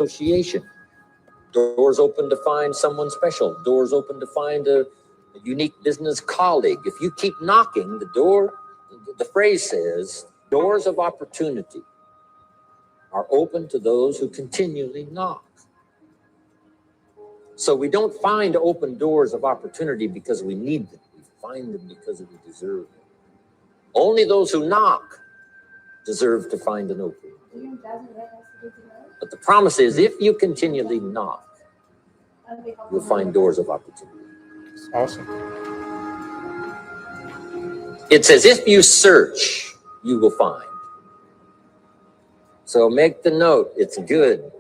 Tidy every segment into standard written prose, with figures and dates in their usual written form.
association. Doors open to find someone special. Doors open to find a unique business colleague. If you keep knocking, the phrase says, doors of opportunity are open to those who continually knock. So we don't find open doors of opportunity because we need them. We find them because we deserve them. Only those who knock deserve to find an opening. But the promise is, if you continually knock, you'll find doors of opportunity. Awesome. It says, if you search, you will find. So make the note, it's good.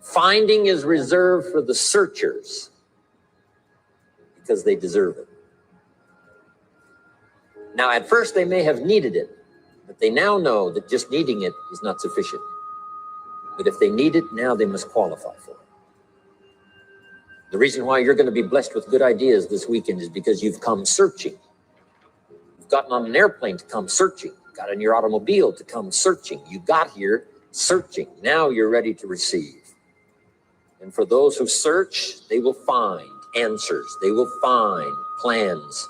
Finding is reserved for the searchers because they deserve it. Now, at first they may have needed it, but they now know that just needing it is not sufficient. But if they need it, now they must qualify for it. The reason why you're going to be blessed with good ideas this weekend is because you've come searching. You've gotten on an airplane to come searching. You got in your automobile to come searching. You got here searching. Now you're ready to receive. And for those who search, they will find answers. They will find plans,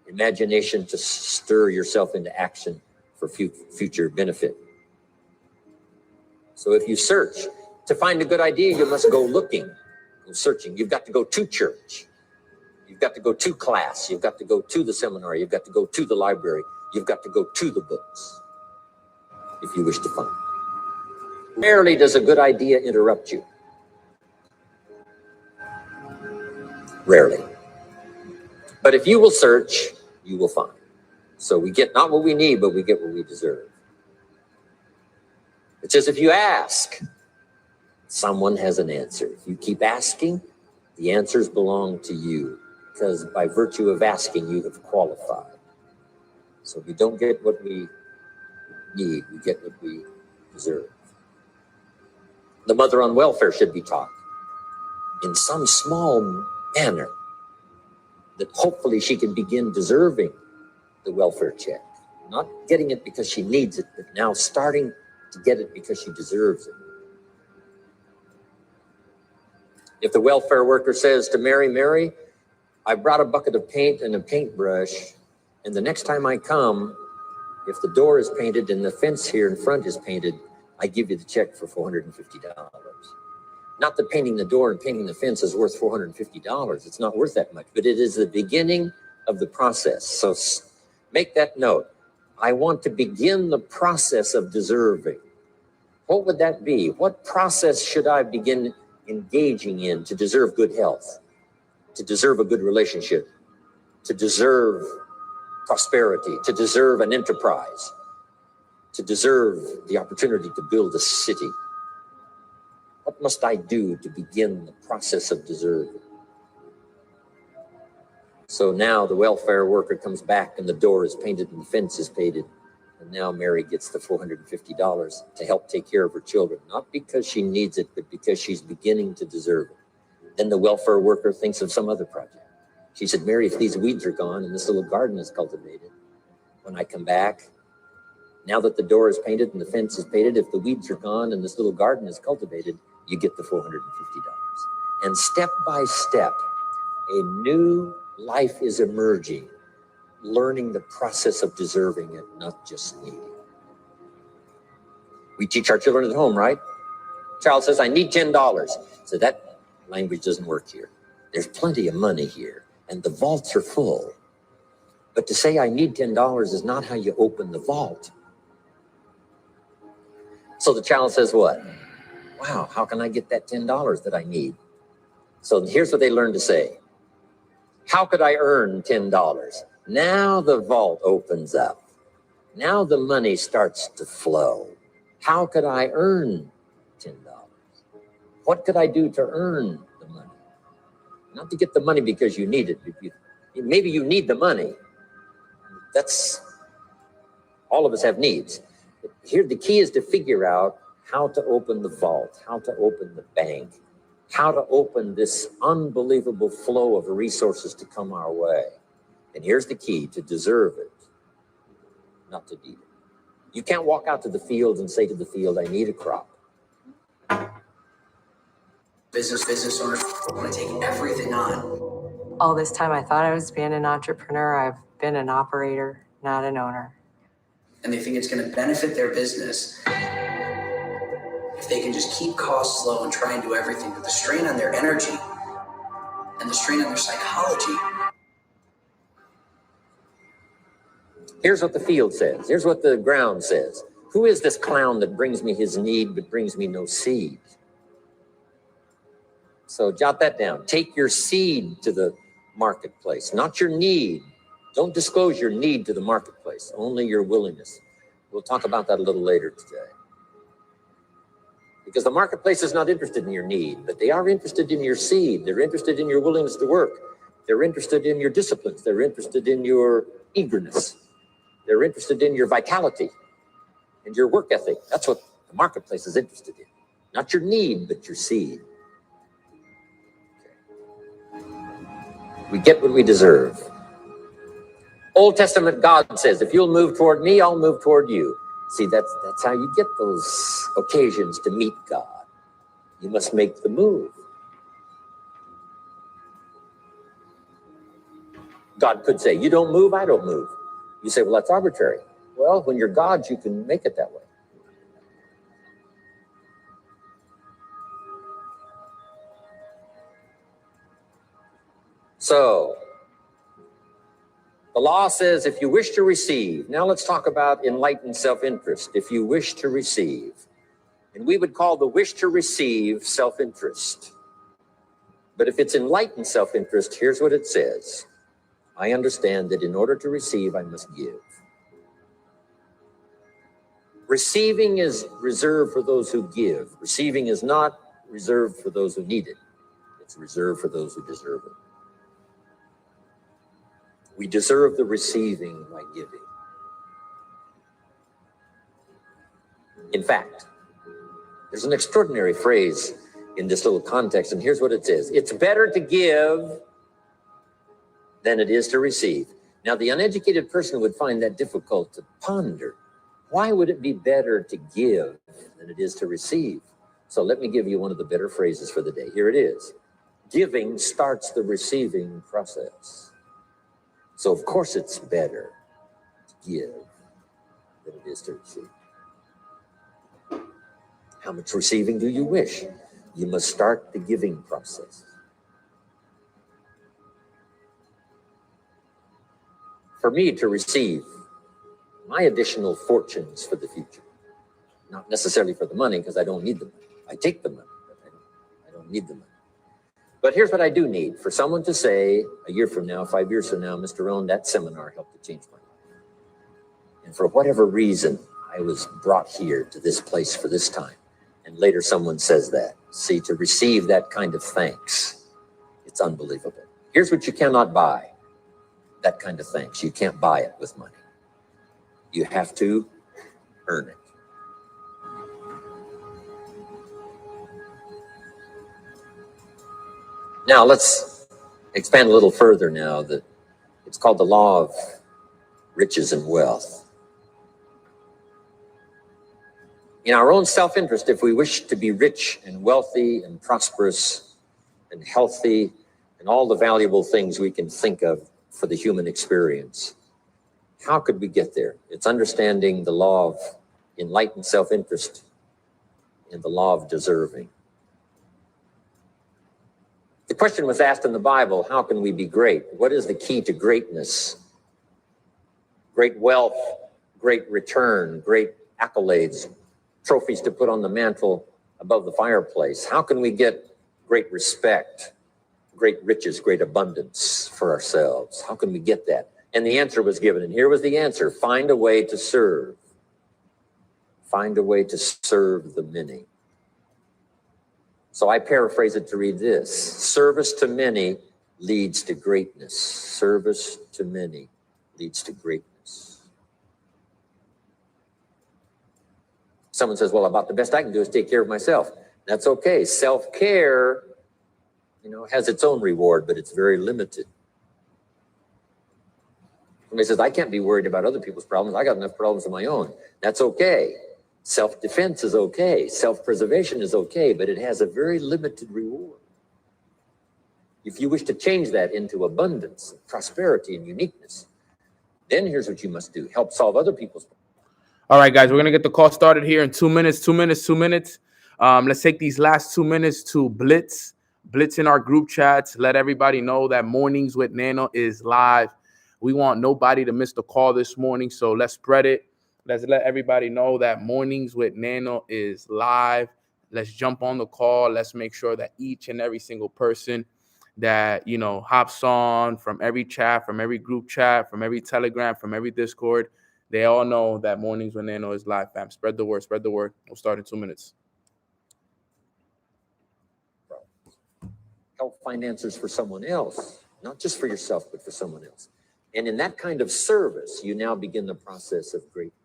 imagination to stir yourself into action for future benefit. So if you search, to find a good idea, you must go looking, go searching. You've got to go to church. You've got to go to class. You've got to go to the seminar. You've got to go to the library. You've got to go to the books if you wish to find. Rarely does a good idea interrupt you. Rarely. But if you will search, you will find. So we get not what we need, but we get what we deserve. It says if you ask, someone has an answer. If you keep asking, the answers belong to you, because by virtue of asking, you have qualified. So we don't get what we need, we get what we deserve. The mother on welfare should be taught in some small manner that hopefully she can begin deserving the welfare check. Not getting it because she needs it, but now starting to get it because she deserves it. If the welfare worker says to Mary, Mary, I brought a bucket of paint and a paintbrush, and the next time I come, if the door is painted and the fence here in front is painted, I give you the check for $450. Not that painting the door and painting the fence is worth $450. It's not worth that much, but it is the beginning of the process. So make that note. I want to begin the process of deserving. What would that be? What process should I begin engaging in to deserve good health, to deserve a good relationship, to deserve prosperity, to deserve an enterprise, to deserve the opportunity to build a city? What must I do to begin the process of deserving? So now the welfare worker comes back and the door is painted and the fence is painted. And now Mary gets the $450 to help take care of her children, not because she needs it, but because she's beginning to deserve it. Then the welfare worker thinks of some other project. She said, Mary, if these weeds are gone and this little garden is cultivated, when I come back, now that the door is painted and the fence is painted, if the weeds are gone and this little garden is cultivated, you get the $450. And step by step, a new life is emerging, learning the process of deserving it, not just needing. We teach our children at home, right? Child says, I need $10. So that language doesn't work here. There's plenty of money here, and the vaults are full. But to say I need $10 is not how you open the vault. So the child says what? Wow, how can I get that $10 that I need? So here's what they learn to say. How could I earn $10? Now the vault opens up. Now the money starts to flow. How could I earn $10? What could I do to earn the money? Not to get the money because you need it. Maybe you need the money. That's, all of us have needs. But here the key is to figure out how to open the vault, how to open the bank, how to open this unbelievable flow of resources to come our way. And here's the key: to deserve it, not to need it. You can't walk out to the field and say to the field, I need a crop. business owners want to take everything on. All this time I thought I was being an entrepreneur. I've been an operator, not an owner. And they think it's going to benefit their business if they can just keep costs low and try and do everything. But the strain on their energy and the strain on their psychology. Here's what the field says. Here's what the ground says. Who is this clown that brings me his need but brings me no seed? So jot that down. Take your seed to the marketplace, not your need. Don't disclose your need to the marketplace, only your willingness. We'll talk about that a little later today. Because the marketplace is not interested in your need, but they are interested in your seed. They're interested in your willingness to work. They're interested in your disciplines. They're interested in your eagerness. They're interested in your vitality and your work ethic. That's what the marketplace is interested in. Not your need, but your seed. We get what we deserve. Old Testament God says, if you'll move toward me, I'll move toward you. See, that's how you get those occasions to meet God. You must make the move. God could say, you don't move, I don't move. You say, well, that's arbitrary. Well, when you're God, you can make it that way. So, the law says if you wish to receive, now let's talk about enlightened self-interest. If you wish to receive, and we would call the wish to receive self-interest. But if it's enlightened self-interest, here's what it says. I understand that in order to receive, I must give. Receiving is reserved for those who give. Receiving is not reserved for those who need it. It's reserved for those who deserve it. We deserve the receiving by giving. In fact, there's an extraordinary phrase in this little context, and here's what it says. It's better to give than it is to receive. Now, the uneducated person would find that difficult to ponder. Why would it be better to give than it is to receive? So let me give you one of the better phrases for the day. Here it is. Giving starts the receiving process. So, of course, it's better to give than it is to receive. How much receiving do you wish? You must start the giving process. For me to receive my additional fortunes for the future, not necessarily for the money, because I don't need the money. I take the money, but I don't need the money. But here's what I do need. For someone to say a year from now, 5 years from now, Mr. Rohn, that seminar helped to change my life. And for whatever reason, I was brought here to this place for this time. And later someone says that. See, to receive that kind of thanks, it's unbelievable. Here's what you cannot buy. That kind of thanks. You can't buy it with money. You have to earn it. Now let's expand a little further now. That it's called the law of riches and wealth. In our own self-interest, if we wish to be rich and wealthy and prosperous and healthy and all the valuable things we can think of for the human experience, how could we get there? It's understanding the law of enlightened self-interest and the law of deserving. The question was asked in the Bible, how can we be great? What is the key to greatness? Great wealth, great return, great accolades, trophies to put on the mantle above the fireplace. How can we get great respect, great riches, great abundance for ourselves? How can we get that? And the answer was given, and here was the answer. Find a way to serve. Find a way to serve the many. So I paraphrase it to read this. Service to many leads to greatness. Service to many leads to greatness. Someone says, well, about the best I can do is take care of myself. That's okay. Self-care, has its own reward, but it's very limited. Somebody says, I can't be worried about other people's problems. I got enough problems of my own. That's okay. Self-defense is okay. Self-preservation is okay, but it has a very limited reward. If you wish to change that into abundance, prosperity, and uniqueness, then here's what you must do. Help solve other people's problems. All right, guys, we're going to get the call started here in 2 minutes, 2 minutes, 2 minutes. Let's take these last 2 minutes to blitz in our group chats. Let everybody know that Mornings with Nano is live. We want nobody to miss the call this morning, so let's spread it. Let's let everybody know that Mornings with Nano is live. Let's jump on the call. Let's make sure that each and every single person that, you know, hops on from every chat, from every group chat, from every Telegram, from every Discord, they all know that Mornings with Nano is live, fam. Spread the word, spread the word. We'll start in 2 minutes. Help find answers for someone else, not just for yourself, but for someone else. And in that kind of service, you now begin the process of greatness.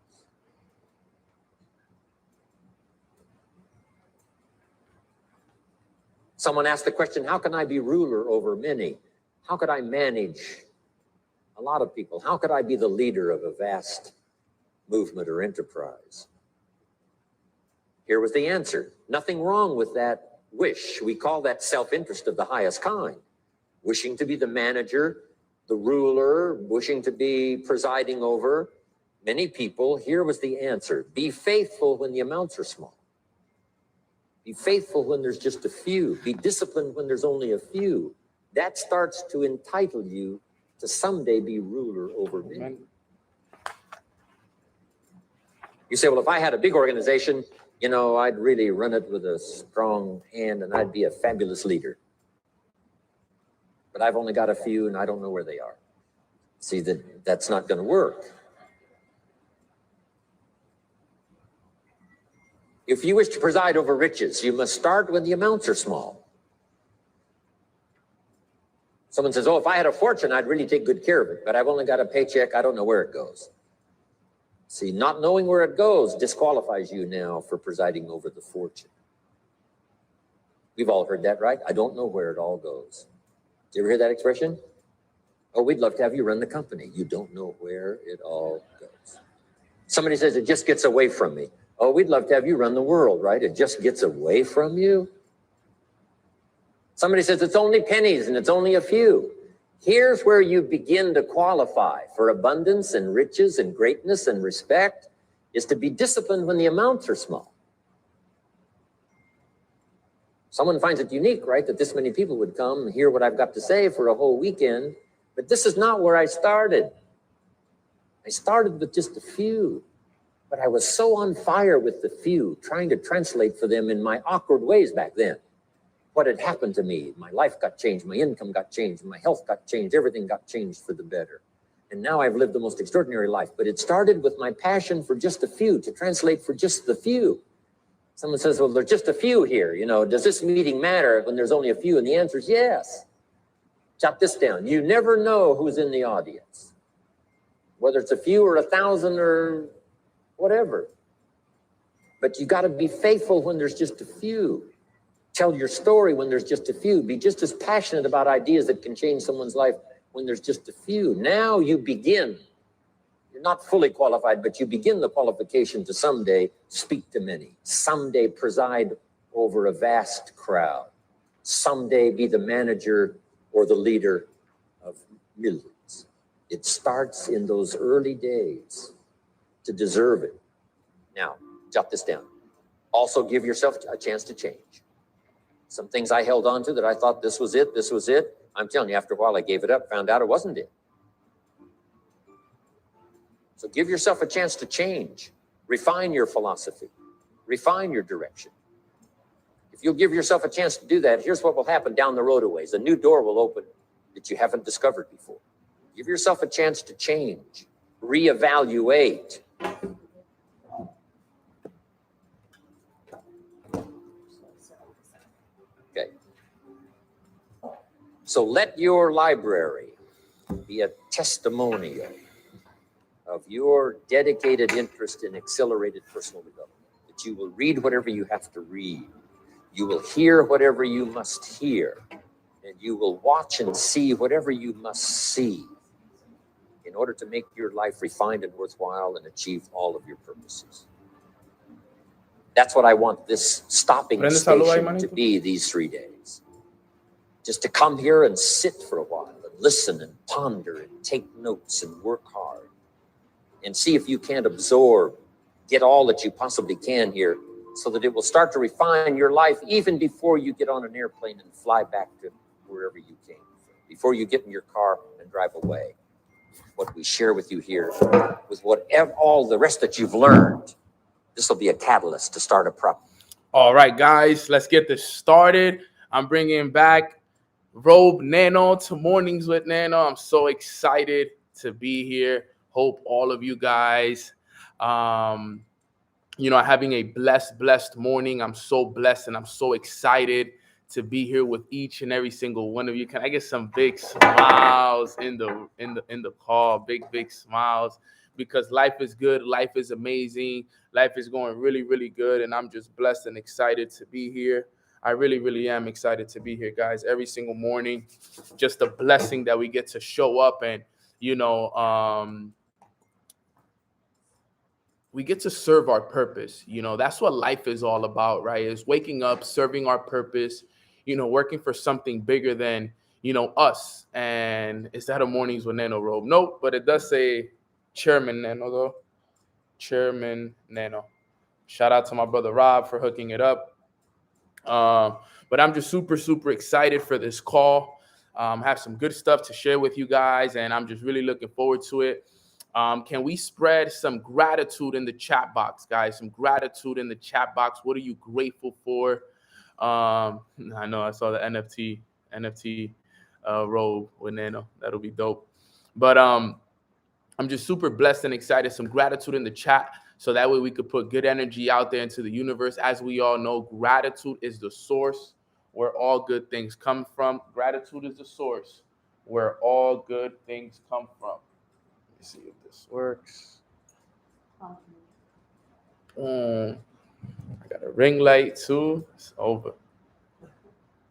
Someone asked the question, how can I be ruler over many? How could I manage a lot of people? How could I be the leader of a vast movement or enterprise? Here was the answer. Nothing wrong with that wish. We call that self-interest of the highest kind. Wishing to be the manager, the ruler, wishing to be presiding over many people. Here was the answer. Be faithful when the amounts are small. Be faithful when there's just a few. Be disciplined when there's only a few. That starts to entitle you to someday be ruler over many. You say, well, if I had a big organization, you know, I'd really run it with a strong hand and I'd be a fabulous leader. But I've only got a few and I don't know where they are. See, that's not going to work. If you wish to preside over riches, you must start when the amounts are small. Someone says, oh, if I had a fortune, I'd really take good care of it, but I've only got a paycheck. I don't know where it goes. See, not knowing where it goes disqualifies you now for presiding over the fortune. We've all heard that, right? I don't know where it all goes. Do you ever hear that expression? Oh, we'd love to have you run the company. You don't know where it all goes. Somebody says, it just gets away from me. Oh, we'd love to have you run the world, right? It just gets away from you. Somebody says, it's only pennies and it's only a few. Here's where you begin to qualify for abundance and riches and greatness and respect, is to be disciplined when the amounts are small. Someone finds it unique, right, that this many people would come and hear what I've got to say for a whole weekend, but this is not where I started. I started with just a few, but I was so on fire with the few, trying to translate for them in my awkward ways back then. What had happened to me? My life got changed, my income got changed, my health got changed, everything got changed for the better. And now I've lived the most extraordinary life, but it started with my passion for just a few, to translate for just the few. Someone says, well, there's just a few here. You know, does this meeting matter when there's only a few? And the answer is yes. Jot this down. You never know who's in the audience, whether it's a few or 1,000 or whatever. But you got to be faithful when there's just a few. Tell your story when there's just a few. Be just as passionate about ideas that can change someone's life when there's just a few. Now you begin. You're not fully qualified, but you begin the qualification to someday speak to many. Someday preside over a vast crowd. Someday be the manager or the leader of millions. It starts in those early days to deserve it. Now, jot this down. Also give yourself a chance to change. Some things I held on to that I thought this was it, this was it. I'm telling you, after a while I gave it up, found out it wasn't it. So give yourself a chance to change. Refine your philosophy. Refine your direction. If you'll give yourself a chance to do that, here's what will happen down the road a ways. A new door will open that you haven't discovered before. Give yourself a chance to change. Reevaluate. Okay. So let your library be a testimonial of your dedicated interest in accelerated personal development, that you will read whatever you have to read, you will hear whatever you must hear, and you will watch and see whatever you must see in order to make your life refined and worthwhile and achieve all of your purposes. That's what I want this stopping Prende salud ahí, station to manito. be these 3 days. Just to come here and sit for a while and listen and ponder and take notes and work hard and see if you can't absorb, get all that you possibly can here so that it will start to refine your life even before you get on an airplane and fly back to wherever you came from, before you get in your car and drive away. What we share with you here, with whatever all the rest that you've learned, this will be a catalyst to start a problem. All right, guys, let's get this started. I'm bringing back Robe Nano to Mornings with Nano. I'm so excited to be here. Hope all of you guys, having a blessed morning. I'm so blessed and I'm so excited to be here with each and every single one of you. Can I get some big smiles in the call? Big smiles, because life is good, life is amazing, life is going really, really good, and I'm just blessed and excited to be here. I really, really am excited to be here, guys. Every single morning, just a blessing that we get to show up and we get to serve our purpose. That's what life is all about, right? Is waking up, serving our purpose, working for something bigger than, us. And is that a Mornings with Nano robe? Nope, but it does say Chairman Nano, though. Chairman Nano. Shout out to my brother Rob for hooking it up. But I'm just super excited for this call. Have some good stuff to share with you guys, and I'm just really looking forward to it. Can we spread some gratitude in the chat box, guys? Some gratitude in the chat box. What are you grateful for? I know I saw the NFT robe with Nano. That'll be dope. But I'm just super blessed and excited. Some gratitude in the chat, so that way we could put good energy out there into the universe. As we all know, gratitude is the source where all good things come from. Gratitude is the source where all good things come from. Let me see if this works. I got a ring light too. It's over.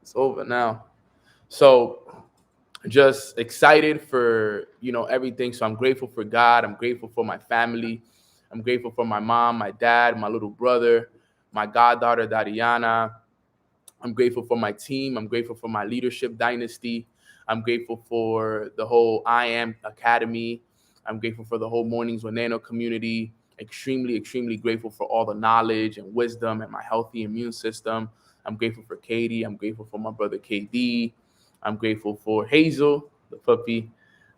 It's over now. So just excited for everything. So I'm grateful for God. I'm grateful for my family. I'm grateful for my mom, my dad, my little brother, my goddaughter Dariana. I'm grateful for my team. I'm grateful for my leadership dynasty. I'm grateful for the whole I Am Academy. I'm grateful for the whole Mornings with Nano community. Extremely grateful for all the knowledge and wisdom and my healthy immune system. I'm grateful for Katie. I'm grateful for my brother KD. I'm grateful for Hazel, the puppy.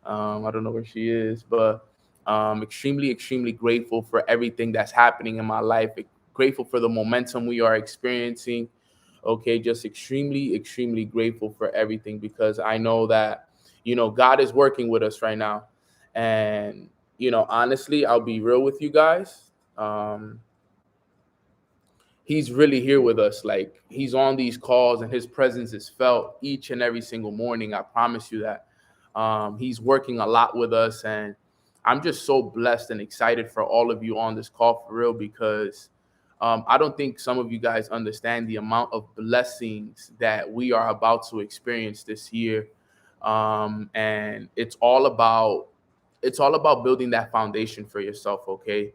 I don't know where she is, but extremely grateful for everything that's happening in my life. Grateful for the momentum we are experiencing. Okay, just extremely grateful for everything, because I know that, God is working with us right now. And, honestly, I'll be real with you guys. He's really here with us. Like, he's on these calls and his presence is felt each and every single morning. I promise you that. He's working a lot with us, and I'm just so blessed and excited for all of you on this call, for real, because I don't think some of you guys understand the amount of blessings that we are about to experience this year. And it's all about building that foundation for yourself, okay?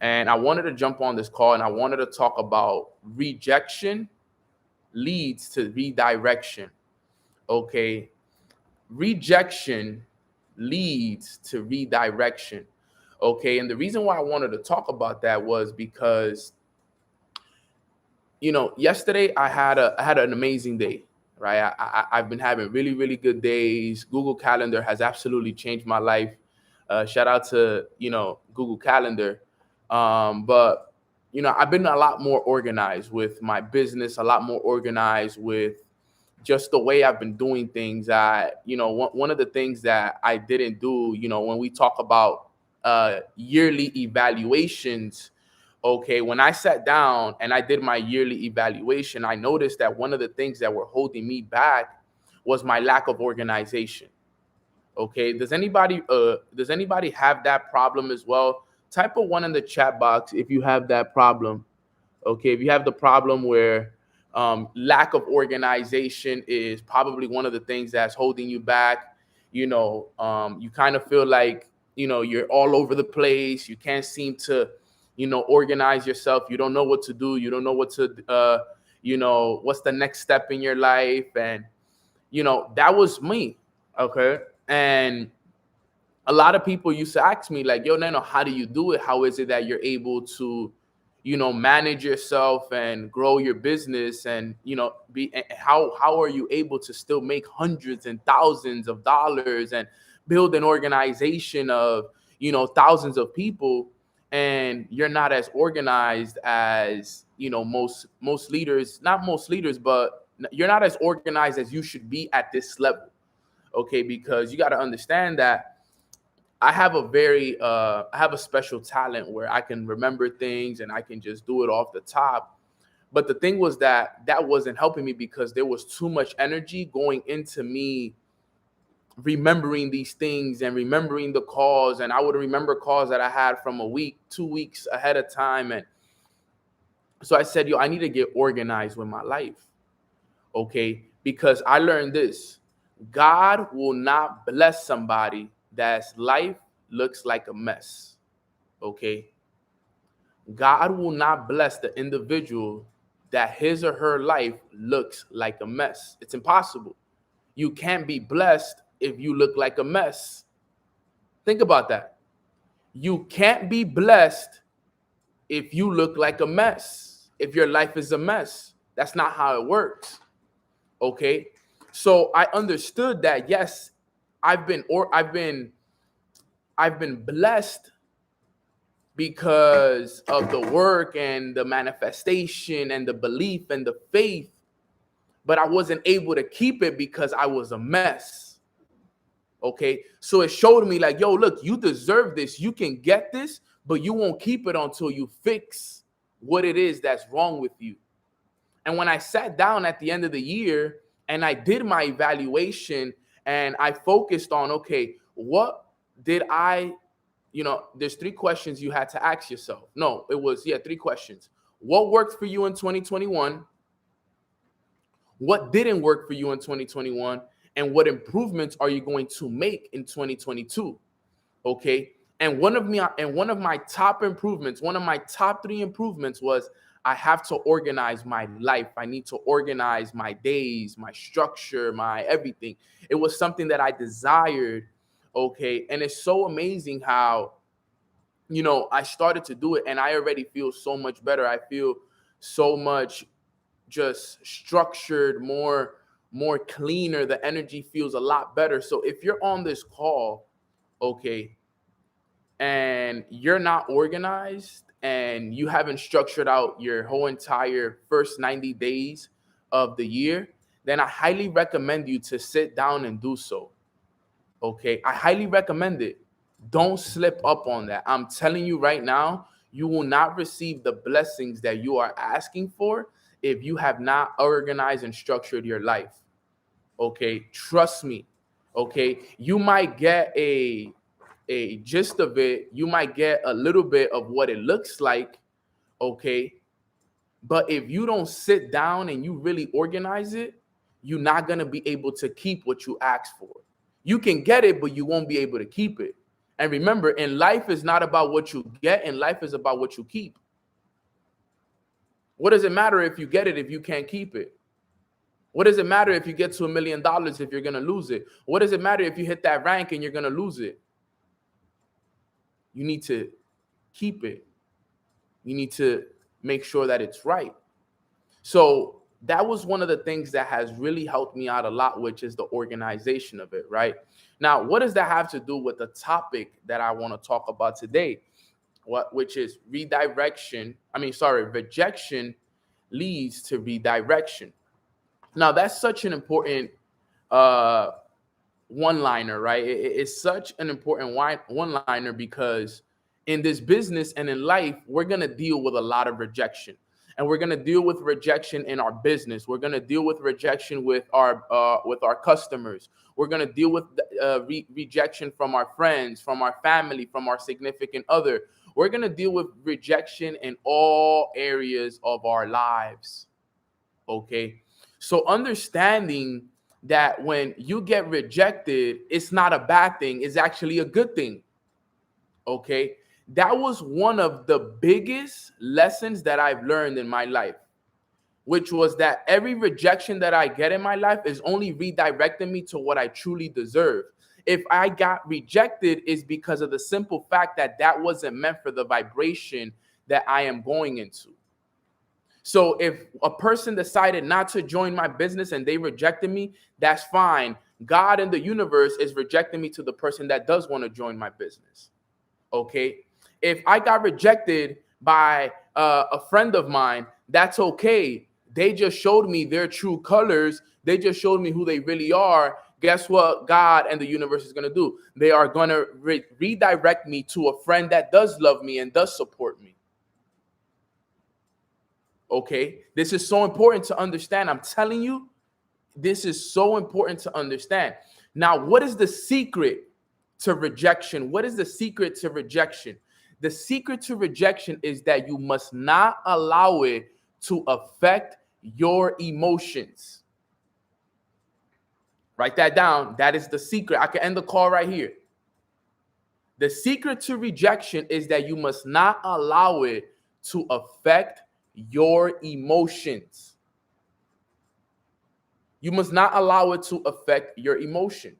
And I wanted to jump on this call and I wanted to talk about rejection leads to redirection. Okay. Rejection leads to redirection. Okay. And the reason why I wanted to talk about that was because, yesterday I had an amazing day, right? I've been having really good days. Google Calendar has absolutely changed my life. Shout out to, Google Calendar. But I've been a lot more organized with my business, a lot more organized with just the way I've been doing things. One of the things that I didn't do, when we talk about yearly evaluations, okay, when I sat down and I did my yearly evaluation, I noticed that one of the things that were holding me back was my lack of organization. Okay, does anybody have that problem as well? Type a 1 in the chat box if you have that problem. Okay, if you have the problem where lack of organization is probably one of the things that's holding you back. You kind of feel like you're all over the place. You can't seem to organize yourself. You don't know what to do. You don't know what to, what's the next step in your life. And, that was me. Okay. And a lot of people used to ask me like, yo, Nano, how do you do it? How is it that you're able to, manage yourself and grow your business and, how are you able to still make hundreds and thousands of dollars and build an organization of, thousands of people, and you're not as organized as, most leaders, not most leaders, but you're not as organized as you should be at this level. Okay. Because you got to understand that I have a special talent where I can remember things and I can just do it off the top. But the thing was that wasn't helping me because there was too much energy going into me remembering these things and remembering the calls. And I would remember calls that I had from a week, 2 weeks ahead of time. And so I said, yo, I need to get organized with my life. Okay. Because I learned this: God will not bless somebody that's life looks like a mess. Okay. God will not bless the individual that his or her life looks like a mess. It's impossible. You can't be blessed if you look like a mess. Think about that. You can't be blessed if you look like a mess. If your life is a mess, that's not how it works. Okay. So I understood that, yes, I've been blessed because of the work and the manifestation and the belief and the faith, but I wasn't able to keep it because I was a mess. Okay. So it showed me like, yo, look, you deserve this. You can get this, but you won't keep it until you fix what it is that's wrong with you. And when I sat down at the end of the year and I did my evaluation and I focused on, okay, what did I, there's 3 questions you had to ask yourself. No, it was, 3 questions. What worked for you in 2021? What didn't work for you in 2021? And what improvements are you going to make in 2022? Okay. And one of my top improvements, one of my top 3 improvements was I have to organize my life. I need to organize my days, my structure, my everything. It was something that I desired. Okay. And it's so amazing how, I started to do it and I already feel so much better. I feel so much just structured, more cleaner. The energy feels a lot better. So if you're on this call, okay, and you're not organized and you haven't structured out your whole entire first 90 days of the year, then I highly recommend you to sit down and do so. Okay. I highly recommend it. Don't slip up on that. I'm telling you right now, you will not receive the blessings that you are asking for if you have not organized and structured your life. Okay. Trust me. Okay. You might get a gist of it. You might get a little bit of what it looks like. Okay. But if you don't sit down and you really organize it, you're not going to be able to keep what you asked for. You can get it, but you won't be able to keep it. And remember, in life is not about what you get. In life is about what you keep. What does it matter if you get it if you can't keep it? What does it matter if you get to $1 million if you're going to lose it? What does it matter if you hit that rank and you're going to lose it? You need to keep it. You need to make sure that it's right. So that was one of the things that has really helped me out a lot, which is the organization of it, right? Now, what does that have to do with the topic that I want to talk about today? Which is rejection leads to redirection. Now, that's such an important one-liner, right? It's such an important one-liner because in this business and in life, we're going to deal with a lot of rejection. And we're going to deal with rejection in our business. We're going to deal with rejection with our customers. We're going to deal with rejection from our friends, from our family, from our significant other. We're going to deal with rejection in all areas of our lives. Okay. So understanding that when you get rejected, it's not a bad thing. It's actually a good thing. Okay. That was one of the biggest lessons that I've learned in my life, which was that every rejection that I get in my life is only redirecting me to what I truly deserve. If I got rejected, is because of the simple fact that that wasn't meant for the vibration that I am going into. So if a person decided not to join my business and they rejected me, that's fine. God in the universe is rejecting me to the person that does want to join my business. Okay. If I got rejected by a friend of mine, that's okay. They just showed me their true colors. They just showed me who they really are. Guess what God and the universe is going to do? They are going to redirect me to a friend that does love me and does support me. Okay, this is so important to understand. I'm telling you, this is so important to understand. Now, what is the secret to rejection? What is the secret to rejection? The secret to rejection is that you must not allow it to affect your emotions. Write that down. That is the secret. I can end the call right here. The secret to rejection is that you must not allow it to affect your emotions. You must not allow it to affect your emotion.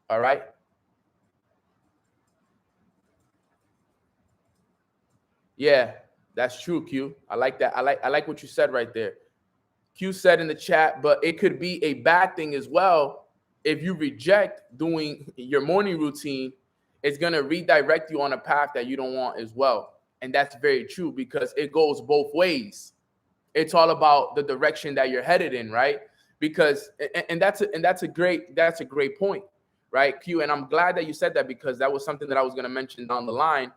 All right. Yeah, that's true, Q. I like that. I like what you said right there. Q said in the chat, but it could be a bad thing as well. If you reject doing your morning routine, it's going to redirect you on a path that you don't want as well. And that's very true because it goes both ways. It's all about the direction that you're headed in, right? Because that's a great point, right, Q? And I'm glad that you said that because that was something that I was going to mention down the line.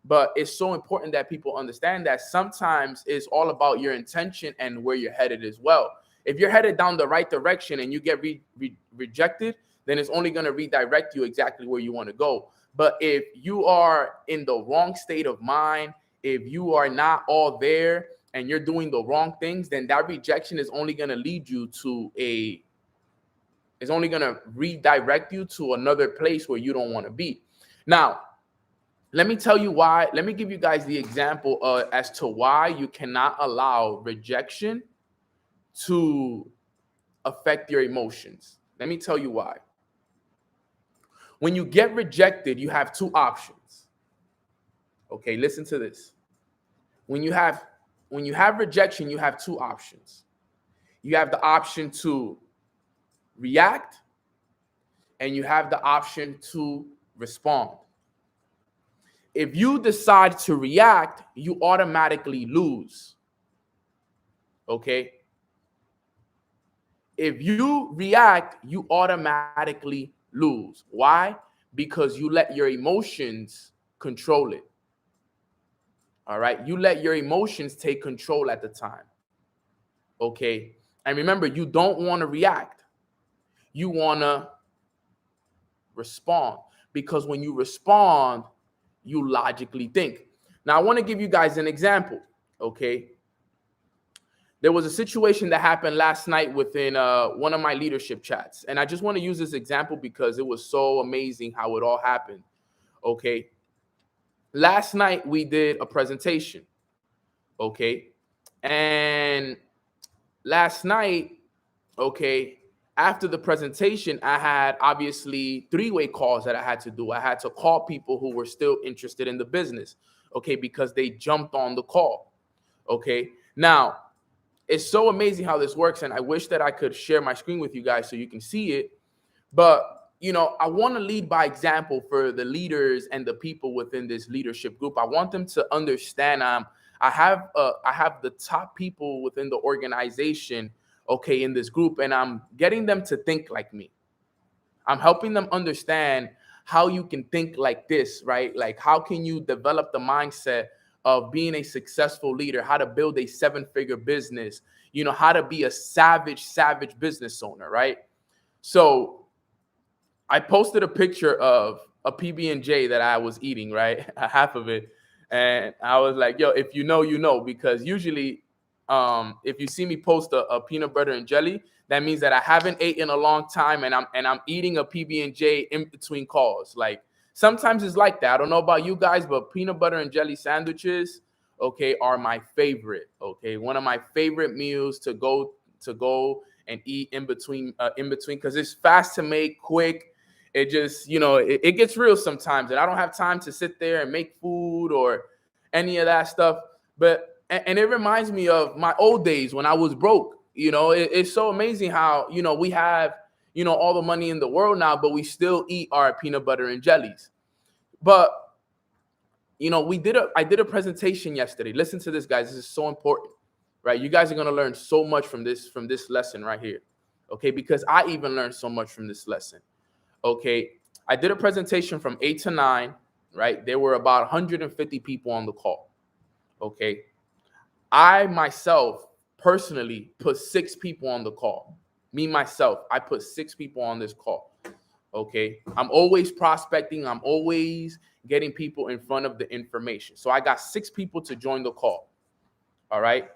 But it's so important that people understand that sometimes it's all about your intention and where you're headed as well. If you're headed down the right direction and you get rejected, then it's only going to redirect you exactly where you want to go. But if you are in the wrong state of mind, if you are not all there and you're doing the wrong things, then that rejection is only going to lead you to is only going to redirect you to another place where you don't want to be. Now, let me tell you why. Let me give you guys the example as to why you cannot allow rejection to affect your emotions. Let me tell you why. When you get rejected, you have two options. Okay, listen to this. When you have rejection, you have two options. You have the option to react, and you have the option to respond. If you decide to react, you automatically lose. Okay? If you react, you automatically lose. Why? Because you let your emotions control it. All right? You let your emotions take control at the time. Okay? And remember, you don't want to react. You want to respond. Because when you respond, you logically think. Now, I want to give you guys an example. Okay? There was a situation that happened last night within one of my leadership chats. And I just want to use this example because it was so amazing how it all happened. Okay. Last night we did a presentation. Okay. And last night, okay, after the presentation, I had obviously three-way calls that I had to do. I had to call people who were still interested in the business. Okay. Because they jumped on the call. Okay. Now, it's so amazing how this works, and I wish that I could share my screen with you guys so you can see it. But, you know, I want to lead by example for the leaders and the people within this leadership group. I want them to understand I have the top people within the organization, okay, in this group, and I'm getting them to think like me. I'm helping them understand how you can think like this, right? Like, how can you develop the mindset of being a successful leader, how to build a 7-figure business, you know, how to be a savage business owner, right? So I posted a picture of a PB&J that I was eating, right? Half of it. And I was like, yo, if you know, you know, because usually if you see me post a peanut butter and jelly, that means that I haven't ate in a long time and I'm eating a PB&J in between calls. Like, Sometimes it's like that. I don't know about you guys, but peanut butter and jelly sandwiches, okay, are my favorite. Okay, one of my favorite meals to go and eat in between because it's fast to make, quick. It just, it gets real sometimes, and I don't have time to sit there and make food or any of that stuff. But and it reminds me of my old days when I was broke. It's so amazing how we have all the money in the world now, but we still eat our peanut butter and jellies. But I did a presentation yesterday. Listen to this, guys. This is so important, right? You guys are going to learn so much from this lesson right here. Okay, because I even learned so much from this lesson. Okay, I did a presentation from 8 to 9, right? There were about 150 people on the call. Okay, I myself personally put 6 people on the call. Me, myself, I put 6 people on this call. Okay, I'm always prospecting. I'm always getting people in front of the information. So I got 6 people to join the call. All right.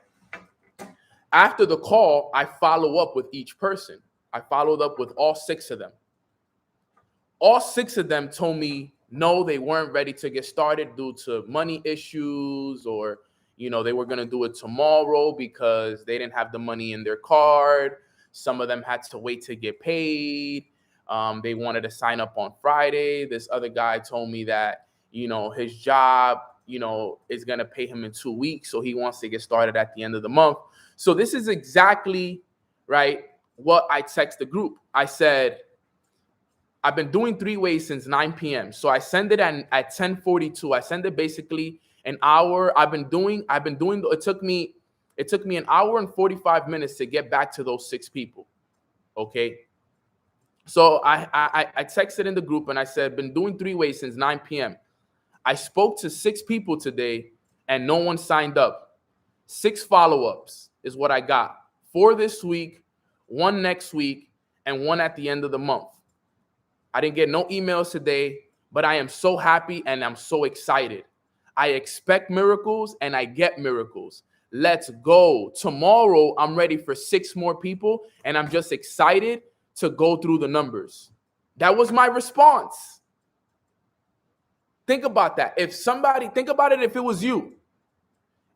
After the call, I follow up with each person. I followed up with all 6 of them. All 6 of them told me no, they weren't ready to get started due to money issues, or they were going to do it tomorrow because they didn't have the money in their card. Some of them had to wait to get paid. They wanted to sign up on Friday. This other guy told me that, his job, is going to pay him in 2 weeks. So he wants to get started at the end of the month. So this is exactly, right, what I text the group. I said, I've been doing 3-way since 9 p.m. So I send it at 10:42. I send it basically an hour. It took me an hour and 45 minutes to get back to those 6 people. Okay. So I texted in the group and I said, been doing 3-way since 9 p.m. I spoke to 6 people today and no one signed up. 6 follow-ups is what I got. 4 this week, 1 next week, and 1 at the end of the month. I didn't get no emails today, but I am so happy and I'm so excited. I expect miracles and I get miracles. Let's go. Tomorrow, I'm ready for 6 more people and I'm just excited to go through the numbers. That was my response. Think about that. Think about it if it was you.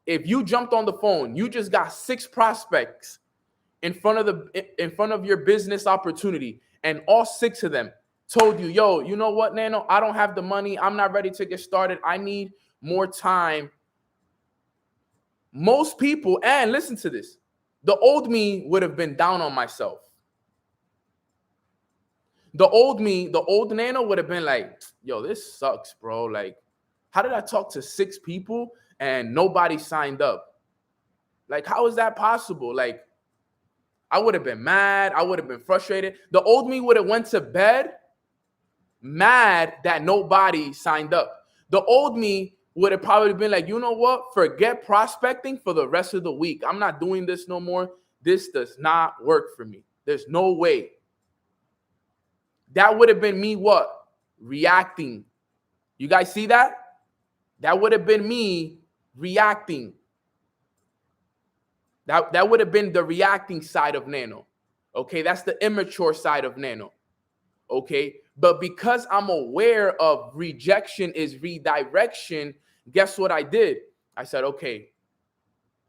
If you jumped on the phone, you just got 6 prospects in front of your business opportunity, and all 6 of them told you, yo, you know what, Nano, I don't have the money. I'm not ready to get started. I need more time. Most people, and listen to this, the old me would have been down on myself. The old me, the old Nano would have been like, yo, this sucks, bro. Like, how did I talk to 6 people and nobody signed up? Like, how is that possible? Like, I would have been mad. I would have been frustrated. The old me would have went to bed mad that nobody signed up. The old me would have probably been like, you know what? Forget prospecting for the rest of the week. I'm not doing this no more. This does not work for me. There's no way. That would have been me what? Reacting. You guys see that? That would have been me reacting. That would have been the reacting side of Nano. Okay, that's the immature side of Nano. Okay, but because I'm aware of rejection is redirection, guess what I did? I said, okay,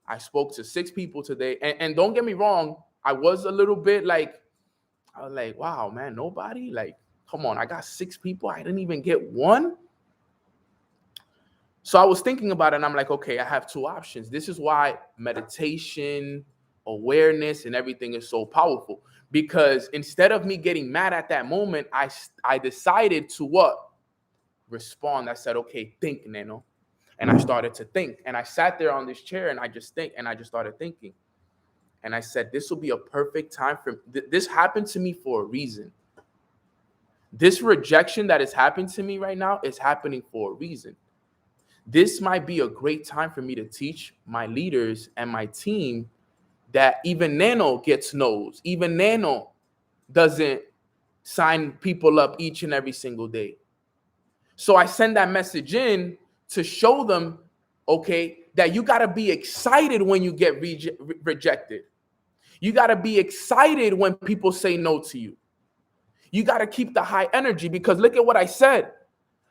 I spoke to 6 people today. And don't get me wrong, I was a little bit like, I was like, wow, man, nobody? Like, come on, I got 6 people. I didn't even get 1. So I was thinking about it and I'm like, okay, I have 2 options. This is why meditation, awareness, and everything is so powerful. Because instead of me getting mad at that moment, I decided to what? Respond. I said, okay, think, Nano. And I started to think. And I sat there on this chair and I just started thinking. And I said, this will be a perfect time for this happened to me for a reason. This rejection that is happening to me right now is happening for a reason. This might be a great time for me to teach my leaders and my team that even Nano gets no's. Even Nano doesn't sign people up each and every single day. So I send that message in to show them, okay, that you got to be excited when you get rejected. You got to be excited when people say no to you. You got to keep the high energy, because look at what I said.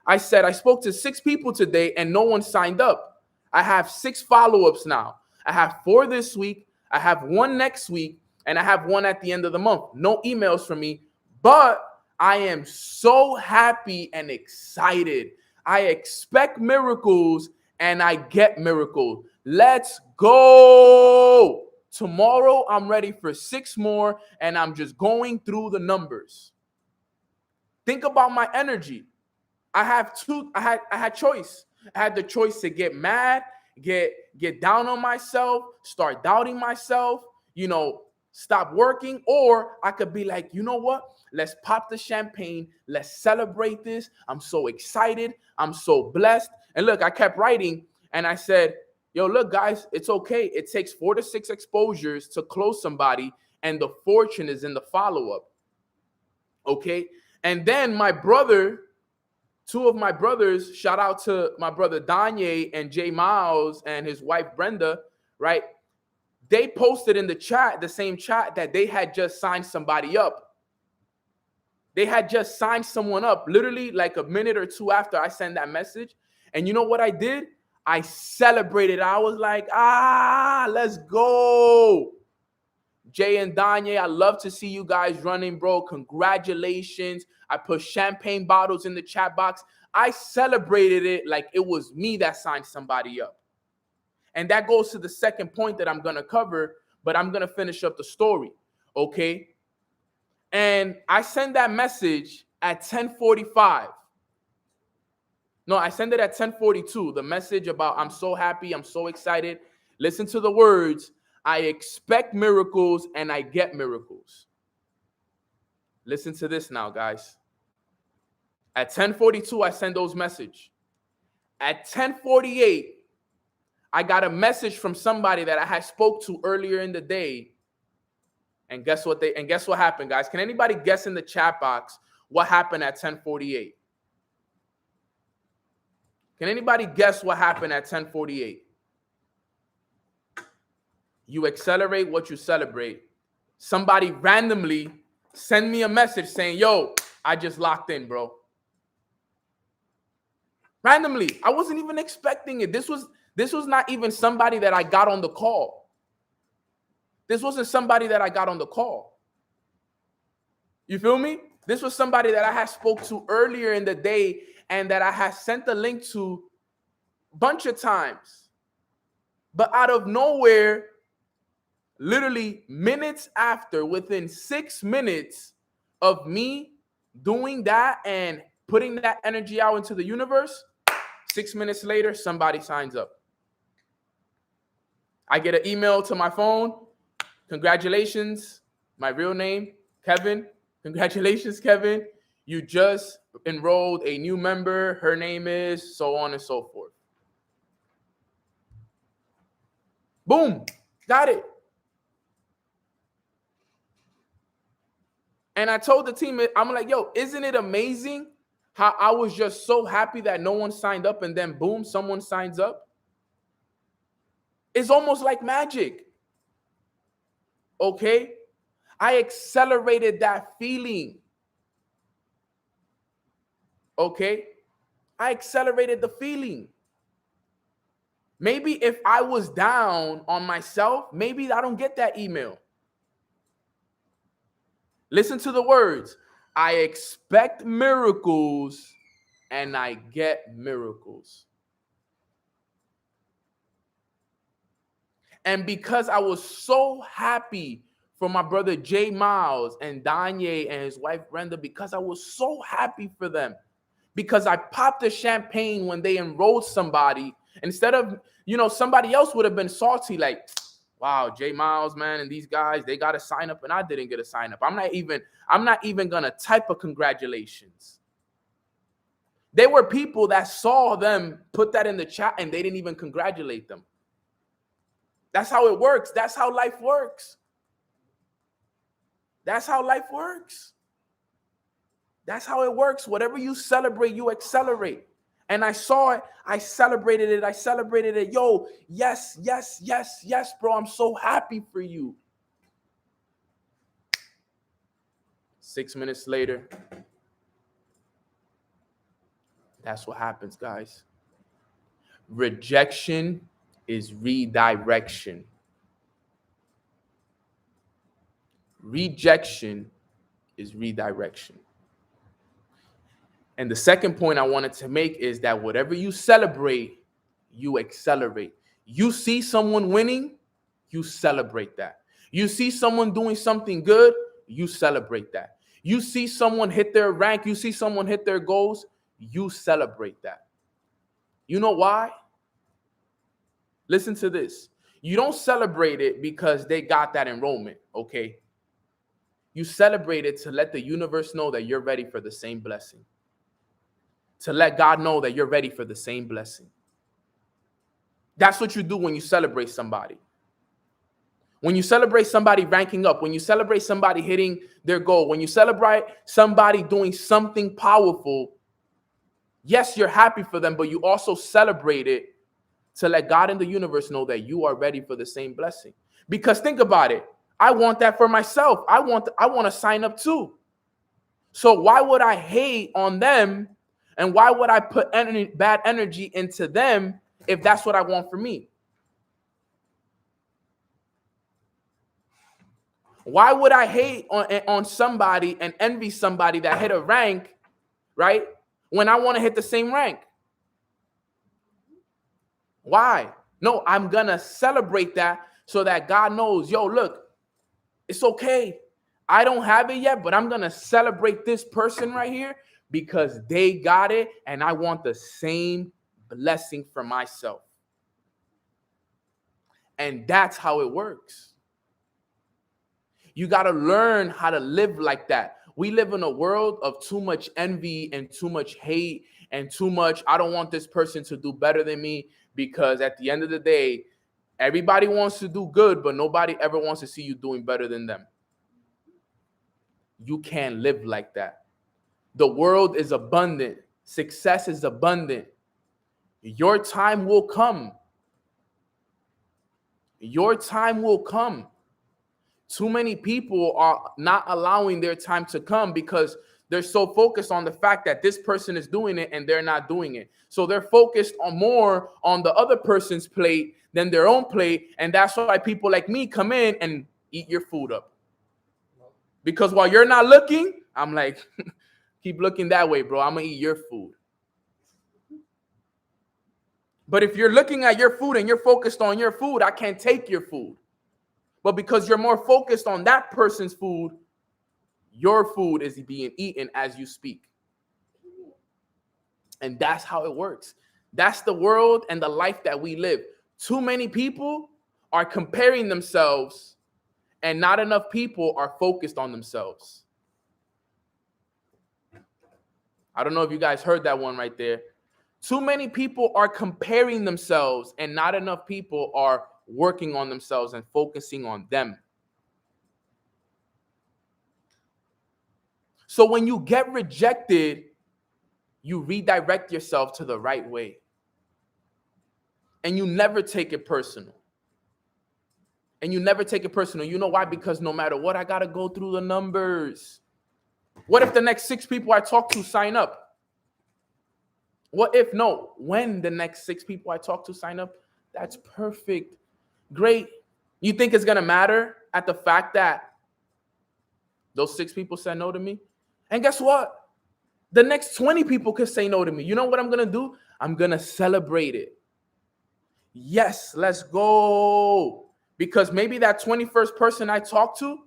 I said, I spoke to 6 people today and no one signed up. I have 6 follow-ups now. I have 4 this week. I have 1 next week. And I have 1 at the end of the month. No emails from me, but I am so happy and excited. I expect miracles and I get miracles. Let's go. Tomorrow, I'm ready for 6 more and I'm just going through the numbers. Think about my energy. I had choice. I had the choice to get mad, get down on myself, start doubting myself, stop working, or I could be like, you know what? Let's pop the champagne. Let's celebrate this. I'm so excited. I'm so blessed. And look, I kept writing and I said, yo, look, guys, it's okay. It takes 4 to 6 exposures to close somebody, and the fortune is in the follow-up. Okay. And then my brother, 2 of my brothers, shout out to my brother Danye and Jay Miles and his wife Brenda, right? They posted in the chat, the same chat, that they had just signed somebody up. They had just signed someone up literally like a minute or 2 after I sent that message. And you know what I did? I celebrated. I was like, let's go. Jay and Danye, I love to see you guys running, bro. Congratulations. I put champagne bottles in the chat box. I celebrated it like it was me that signed somebody up. And that goes to the second point that I'm going to cover, but I'm going to finish up the story, okay? And I sent that message at 10:45. No, I sent it at 10:42. The message about I'm so happy, I'm so excited. Listen to the words. I expect miracles and I get miracles. Listen to this now, guys. At 10:42, I sent those messages. At 10:48, I got a message from somebody that I had spoke to earlier in the day. And guess what happened, guys? Can anybody guess in the chat box what happened at 10:48? Can anybody guess what happened at 10:48? You accelerate what you celebrate. Somebody randomly send me a message saying, yo, I just locked in, bro. Randomly. I wasn't even expecting it. This was not even somebody that I got on the call. This wasn't somebody that I got on the call. You feel me? This was somebody that I had spoke to earlier in the day and that I had sent the link to a bunch of times. But out of nowhere, literally minutes after, within 6 minutes of me doing that and putting that energy out into the universe, 6 minutes later, somebody signs up. I get an email to my phone. Congratulations. My real name, Kevin. Congratulations, Kevin. You just enrolled a new member. Her name is so on and so forth. Boom. Got it. And I told the team, I'm like, yo, isn't it amazing how I was just so happy that no one signed up and then boom, someone signs up? It's almost like magic. Okay? I accelerated that feeling. Okay? I accelerated the feeling. Maybe if I was down on myself, maybe I don't get that email. Listen to the words. I expect miracles and I get miracles. And because I was so happy for my brother Jay Miles and Danye and his wife Brenda, because I was so happy for them, because I popped the champagne when they enrolled somebody, instead of, somebody else would have been salty, like, wow, Jay Miles, man, and these guys, they got to sign up and I didn't get a sign up. I'm not even going to type a congratulations. There were people that saw them put that in the chat and they didn't even congratulate them. That's how it works. That's how life works. That's how life works. That's how it works. Whatever you celebrate, you accelerate. And I saw it. I celebrated it. Yo, yes, bro. I'm so happy for you. 6 minutes later, That's what happens, guys. Rejection is redirection. Rejection is redirection. And the second point I wanted to make is that whatever you celebrate, you accelerate. You see someone winning, you celebrate that. You see someone doing something good, you celebrate that. You see someone hit their rank, you see someone hit their goals, you celebrate that. You know why? Listen to this. You don't celebrate it because they got that enrollment, okay? You celebrate it to let the universe know that you're ready for the same blessing. To let God know that you're ready for the same blessing. That's what you do when you celebrate somebody. When you celebrate somebody ranking up, when you celebrate somebody hitting their goal, when you celebrate somebody doing something powerful, yes, you're happy for them, but you also celebrate it to let God and the universe know that you are ready for the same blessing. Because think about it. I want that for myself. I want to sign up too. So why would I hate on them? And why would I put bad energy into them if that's what I want for me? Why would I hate on somebody and envy somebody that hit a rank, right? When I want to hit the same rank? Why? No, I'm going to celebrate that so that God knows, yo, look, it's okay. I don't have it yet, but I'm going to celebrate this person right here because they got it and I want the same blessing for myself. And that's how it works. You got to learn how to live like that. We live in a world of too much envy and too much hate and too much, I don't want this person to do better than me, because at the end of the day, everybody wants to do good, but nobody ever wants to see you doing better than them. You can't live like that. The world is abundant. Success is abundant. Your time will come. Your time will come. Too many people are not allowing their time to come because they're so focused on the fact that this person is doing it and they're not doing it. So they're focused on more on the other person's plate than their own plate. And that's why people like me come in and eat your food up. Because while you're not looking, I'm like, keep looking that way, bro. I'm going to eat your food. But if you're looking at your food and you're focused on your food, I can't take your food. But because you're more focused on that person's food, your food is being eaten as you speak. And that's how it works. That's the world and the life that we live. Too many people are comparing themselves, and not enough people are focused on themselves. I don't know if you guys heard that one right there. Too many people are comparing themselves, and not enough people are working on themselves and focusing on them. So when you get rejected, you redirect yourself to the right way. And you never take it personal. And you never take it personal. You know why? Because no matter what, I got to go through the numbers. What if the next 6 people I talk to sign up? What if, no, when the next 6 people I talk to sign up? That's perfect. Great. You think it's going to matter at the fact that those 6 people said no to me? And guess what? The next 20 people could say no to me. You know what I'm going to do? I'm going to celebrate it. Yes, let's go. Because maybe that 21st person I talk to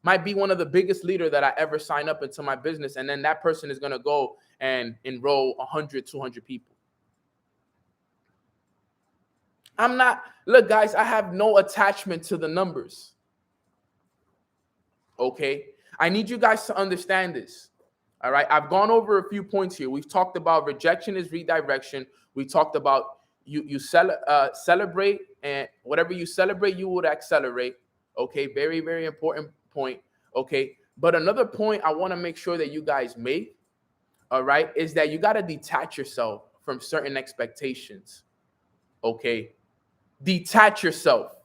might be one of the biggest leaders that I ever sign up into my business. And then that person is going to go and enroll 100, 200 people. Look, guys, I have no attachment to the numbers. Okay? I need you guys to understand this. All right? I've gone over a few points here. We've talked about rejection is redirection. We talked about you celebrate, and whatever you celebrate, you would accelerate. Okay? Very, very important point. Okay? But another point I want to make sure that you guys make, all right, is that you got to detach yourself from certain expectations. Okay? Detach yourself.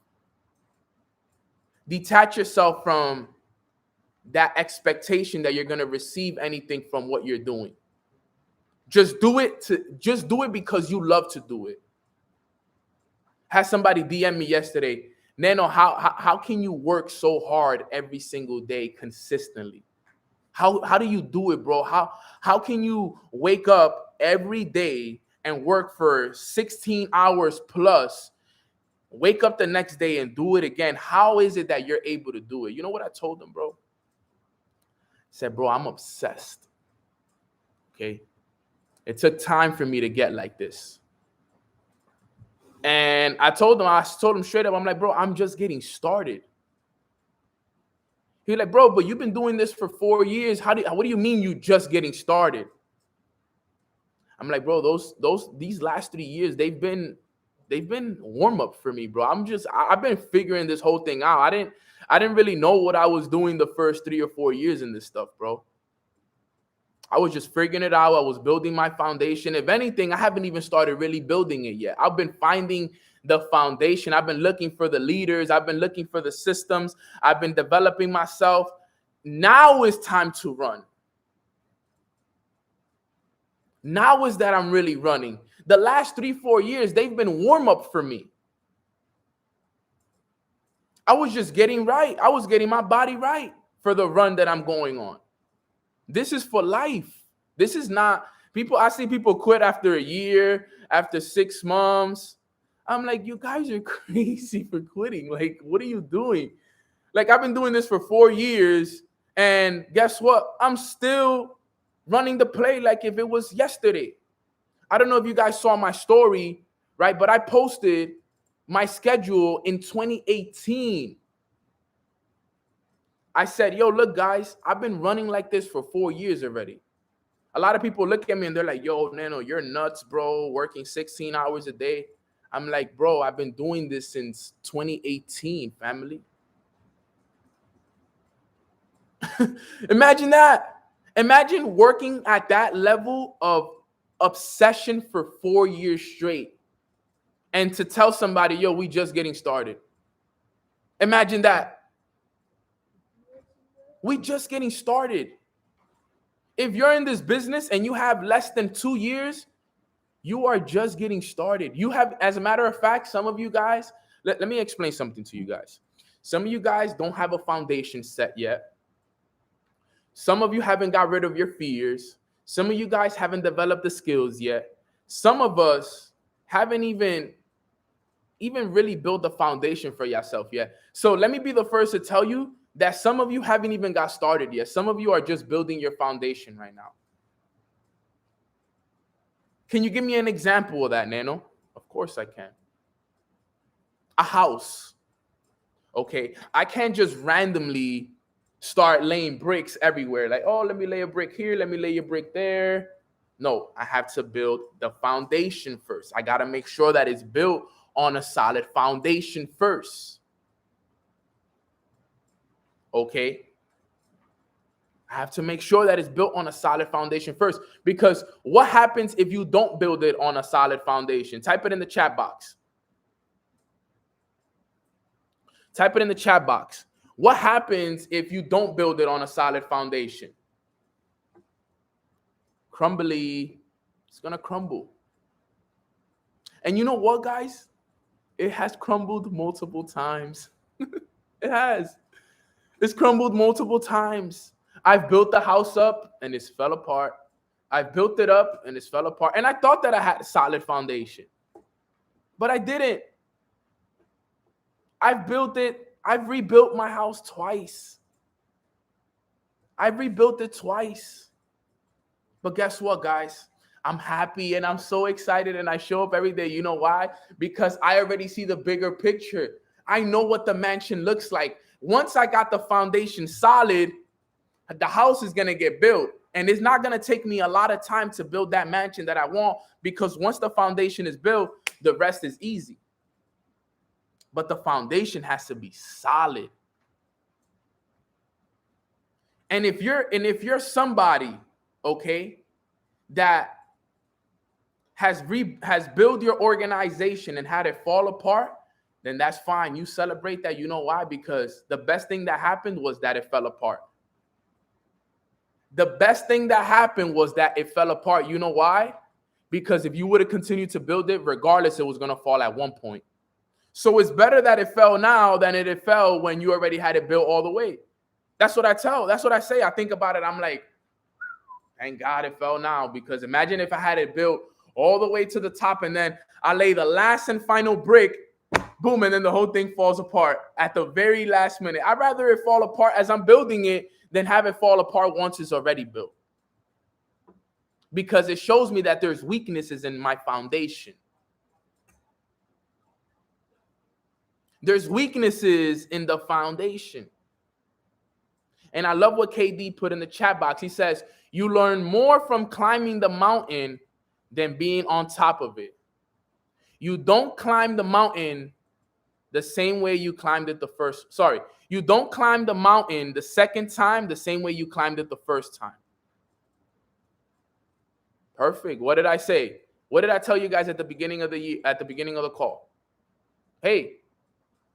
Detach yourself from that expectation that you're going to receive anything from what you're doing. Just do it because you love to do it. Had somebody DM me yesterday, Nano, how can you work so hard every single day consistently? How do you do it, bro? How can you wake up every day and work for 16 hours plus, wake up the next day and do it again? How is it that you're able to do it? You know what I told them, bro? I said, bro, I'm obsessed. Okay. It took time for me to get like this. And I told him straight up, I'm like, bro, I'm just getting started. He's like, bro, but you've been doing this for 4 years. What do you mean you just getting started? I'm like, bro, these last 3 years, they've been warm up for me, bro. I've been figuring this whole thing out. I didn't really know what I was doing the first 3 or 4 years in this stuff, bro. I was just figuring it out. I was building my foundation. If anything, I haven't even started really building it yet. I've been finding the foundation. I've been looking for the leaders. I've been looking for the systems. I've been developing myself. Now is time to run. Now is that I'm really running. The last 3-4 years, they've been warm up for me. I was just getting right. I was getting my body right for the run that I'm going on. This is for life. This is not people. I see people quit after a year, after 6 months. I'm like, you guys are crazy for quitting. Like, what are you doing? Like, I've been doing this for 4 years. And guess what? I'm still running the play like if it was yesterday. I don't know if you guys saw my story, right? But I posted my schedule in 2018. I said, yo, look, guys, I've been running like this for 4 years already. A lot of people look at me and they're like, yo, Nano, you're nuts, bro, working 16 hours a day. I'm like, bro, I've been doing this since 2018, family. Imagine that. Imagine working at that level of obsession for 4 years straight and to tell somebody, yo, we just getting started. Imagine that. We just getting started. If you're in this business and you have less than 2 years, you are just getting started. You have, as a matter of fact, some of you guys, let me explain something to you guys. Some of you guys don't have a foundation set yet. Some of you haven't got rid of your fears. Some of you guys haven't developed the skills yet. Some of us haven't even really built the foundation for yourself yet. So let me be the first to tell you that some of you haven't even got started yet. Some of you are just building your foundation right now. Can you give me an example of that, Nano? Of course I can. A house. Okay, I can't just randomly start laying bricks everywhere. Like, oh, let me lay a brick here. Let me lay a brick there. No, I have to build the foundation first. I got to make sure that it's built on a solid foundation first. Okay, I have to make sure that it's built on a solid foundation first, because what happens if you don't build it on a solid foundation? Type it in the chat box. Type it in the chat box. What happens if you don't build it on a solid foundation? Crumbly. It's going to crumble. And you know what, guys? It has crumbled multiple times. It has. It's crumbled multiple times. I've built the house up and it's fell apart. I've built it up and it's fell apart. And I thought that I had a solid foundation, but I didn't. I've built it. I've rebuilt my house twice. I've rebuilt it twice. But guess what, guys? I'm happy and I'm so excited and I show up every day. You know why? Because I already see the bigger picture. I know what the mansion looks like. Once I got the foundation solid, the house is going to get built. And it's not going to take me a lot of time to build that mansion that I want, because once the foundation is built, the rest is easy. But the foundation has to be solid. And if you're somebody, okay, that has built your organization and had it fall apart, then that's fine. You celebrate that. You know why? Because the best thing that happened was that it fell apart. The best thing that happened was that it fell apart. You know why? Because if you would have continued to build it, regardless, it was going to fall at one point. So it's better that it fell now than it fell when you already had it built all the way. That's what I say. I think about it. I'm like, thank God it fell now, because imagine if I had it built all the way to the top and then I lay the last and final brick, boom, and then the whole thing falls apart at the very last minute. I'd rather it fall apart as I'm building it than have it fall apart once it's already built, because it shows me that there's weaknesses in my foundation. There's weaknesses in the foundation. And I love what KD put in the chat box. He says, you learn more from climbing the mountain than being on top of it. You don't climb the mountain the same way you climbed it the first. Sorry, you don't climb the mountain the second time the same way you climbed it the first time. Perfect. What did I say? What did I tell you guys at the beginning of the year, at the beginning of the call? Hey,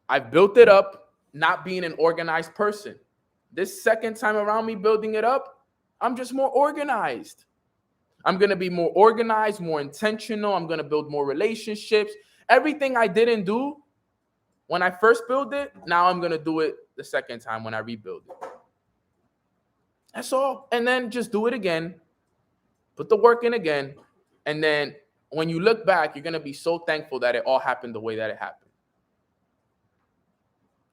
I built it up not being an organized person. This second time around me building it up, I'm just more organized. I'm going to be more organized, more intentional. I'm going to build more relationships. Everything I didn't do when I first built it, now I'm going to do it the second time when I rebuild it. That's all. And then just do it again. Put the work in again. And then when you look back, you're going to be so thankful that it all happened the way that it happened.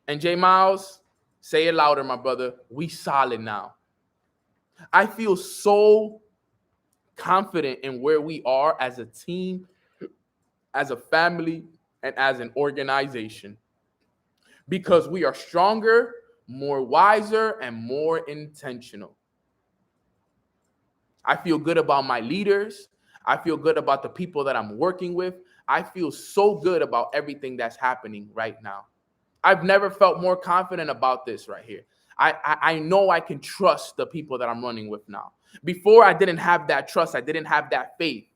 And J Miles, say it louder, my brother. We solid now. I feel so confident in where we are as a team, as a family, and as an organization, because we are stronger, more wiser, and more intentional. I feel good about my leaders. I feel good about the people that I'm working with. I feel so good about everything that's happening right now. I've never felt more confident about this right here. I know I can trust the people that I'm running with now. Before, I didn't have that trust. I didn't have that faith.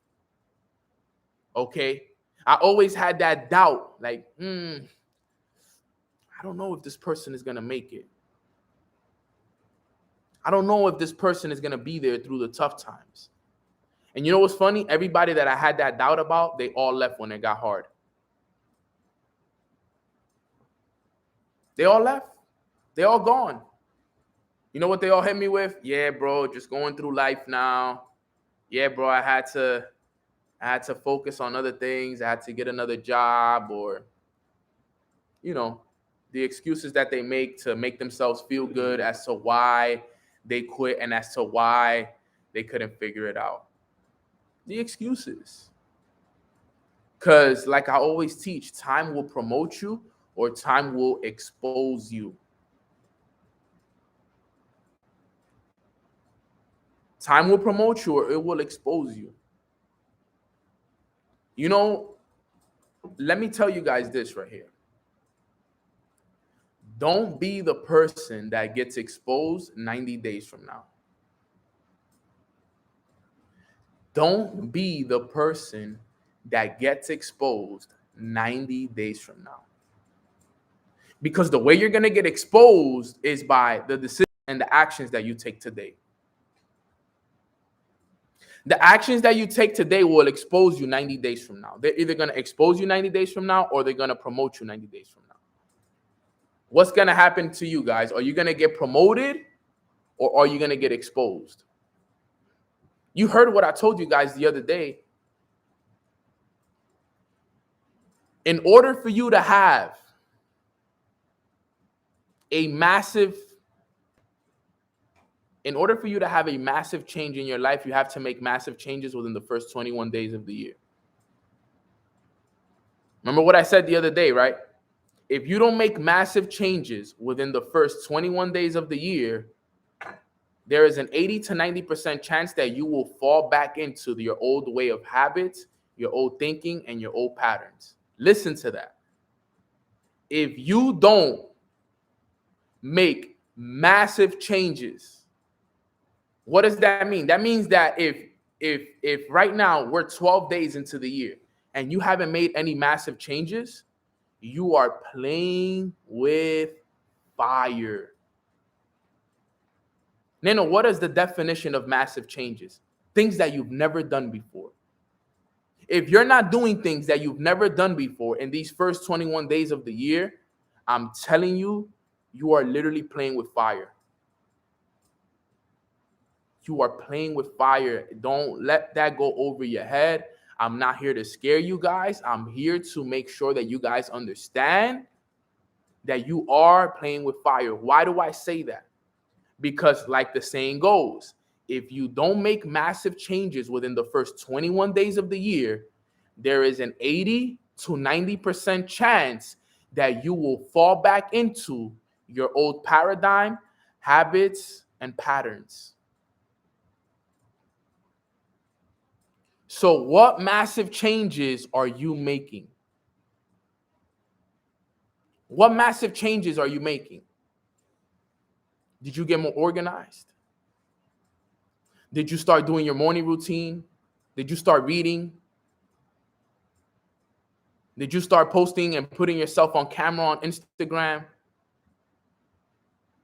Okay? I always had that doubt. Like, I don't know if this person is going to make it. I don't know if this person is going to be there through the tough times. And you know what's funny? Everybody that I had that doubt about, they all left when it got hard. They all left. They all gone. You know what they all hit me with? Yeah, bro, just going through life now. Yeah, bro, I had to focus on other things. I had to get another job, or, you know, the excuses that they make to make themselves feel good as to why they quit and as to why they couldn't figure it out. The excuses. Because like I always teach, time will promote you or time will expose you. Time will promote you or it will expose you. You know, let me tell you guys this right here. Don't be the person that gets exposed 90 days from now. Don't be the person that gets exposed 90 days from now. Because the way you're going to get exposed is by the decisions and the actions that you take today. The actions that you take today will expose you 90 days from now. They're either going to expose you 90 days from now or they're going to promote you 90 days from now. What's going to happen to you guys? Are you going to get promoted or are you going to get exposed? You heard what I told you guys the other day. In order for you to have a massive change in your life, you have to make massive changes within the first 21 days of the year. Remember what I said the other day, right? If you don't make massive changes within the first 21 days of the year, there is an 80 to 90% chance that you will fall back into your old way of habits, your old thinking, and your old patterns. Listen to that. If you don't make massive changes, what does that mean? That means that if right now we're 12 days into the year and you haven't made any massive changes, you are playing with fire. Nano, what is the definition of massive changes? Things that you've never done before. If you're not doing things that you've never done before in these first 21 days of the year, I'm telling you, you are literally playing with fire. You are playing with fire. Don't let that go over your head. I'm not here to scare you guys. I'm here to make sure that you guys understand that you are playing with fire. Why do I say that? Because like the saying goes, if you don't make massive changes within the first 21 days of the year, there is an 80 to 90% chance that you will fall back into your old paradigm, habits, and patterns. So what massive changes are you making? What massive changes are you making? Did you get more organized? Did you start doing your morning routine? Did you start reading? Did you start posting and putting yourself on camera on Instagram?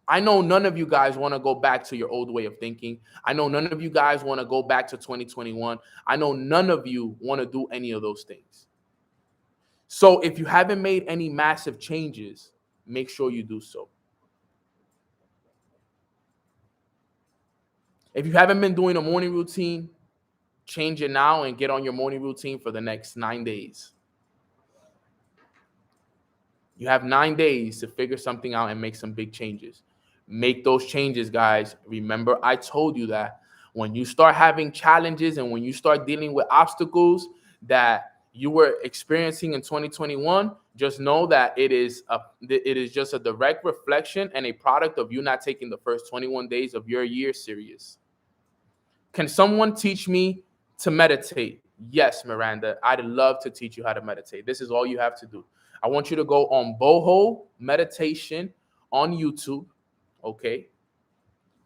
I know none of you guys want to go back to your old way of thinking. I know none of you guys want to go back to 2021. I know none of you want to do any of those things. So if you haven't made any massive changes, make sure you do so. If you haven't been doing a morning routine, change it now and get on your morning routine for the next 9 days. You have 9 days to figure something out and make some big changes. Make those changes, guys. Remember, I told you that when you start having challenges and when you start dealing with obstacles that you were experiencing in 2021, just know that it is just a direct reflection and a product of you not taking the first 21 days of your year serious. Can someone teach me to meditate? Yes, Miranda, I'd love to teach you how to meditate. This is all you have to do. I want you to go on Boho Meditation on YouTube, okay?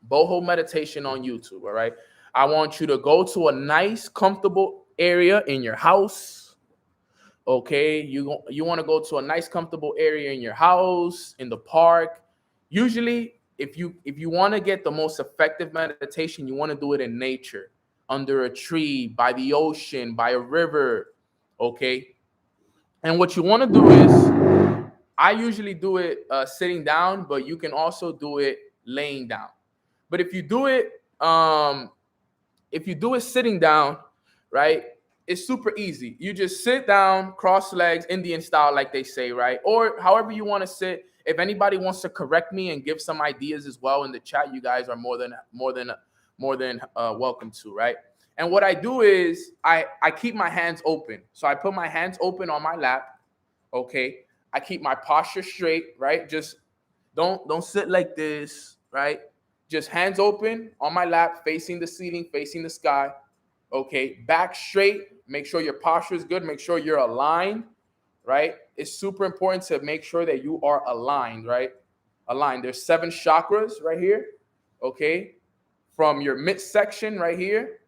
Boho Meditation on YouTube, all right? I want you to go to a nice, comfortable area in your house, okay? You want to go to a nice, comfortable area in your house, in the park. Usually, if you want to get the most effective meditation, you want to do it in nature, under a tree, by the ocean, by a river, okay? And what you want to do is, I usually do it sitting down, but you can also do it laying down. But if you do it sitting down, right, it's super easy. You just sit down, cross legs, Indian style, like they say, right? Or however you want to sit. If anybody wants to correct me and give some ideas as well in the chat, you guys are more than welcome to, right? And what I do is I keep my hands open. So I put my hands open on my lap, okay? I keep my posture straight, right? Just don't sit like this, right? Just hands open on my lap, facing the ceiling, facing the sky, okay? Back straight, make sure your posture is good, make sure you're aligned, right? It's super important to make sure that you are aligned, right? Aligned. There's 7 chakras right here, okay? From your midsection right here,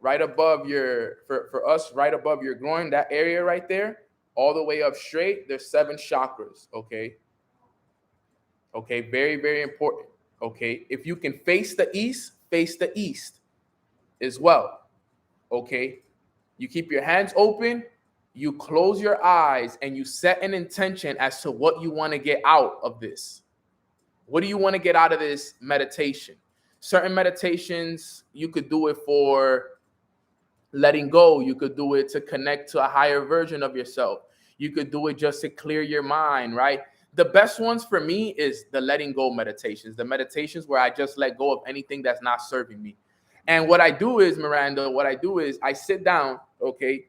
right above for us, right above your groin, that area right there, all the way up straight, there's 7 chakras, okay? Okay, very, very important, okay? If you can face the east as well, okay? You keep your hands open, you close your eyes, and you set an intention as to what you want to get out of this. What do you want to get out of this meditation? Certain meditations, you could do it for letting go. You could do it to connect to a higher version of yourself. You could do it just to clear your mind, right? The best ones for me is the letting go meditations, the meditations where I just let go of anything that's not serving me. And what I do is, Miranda, I sit down, okay,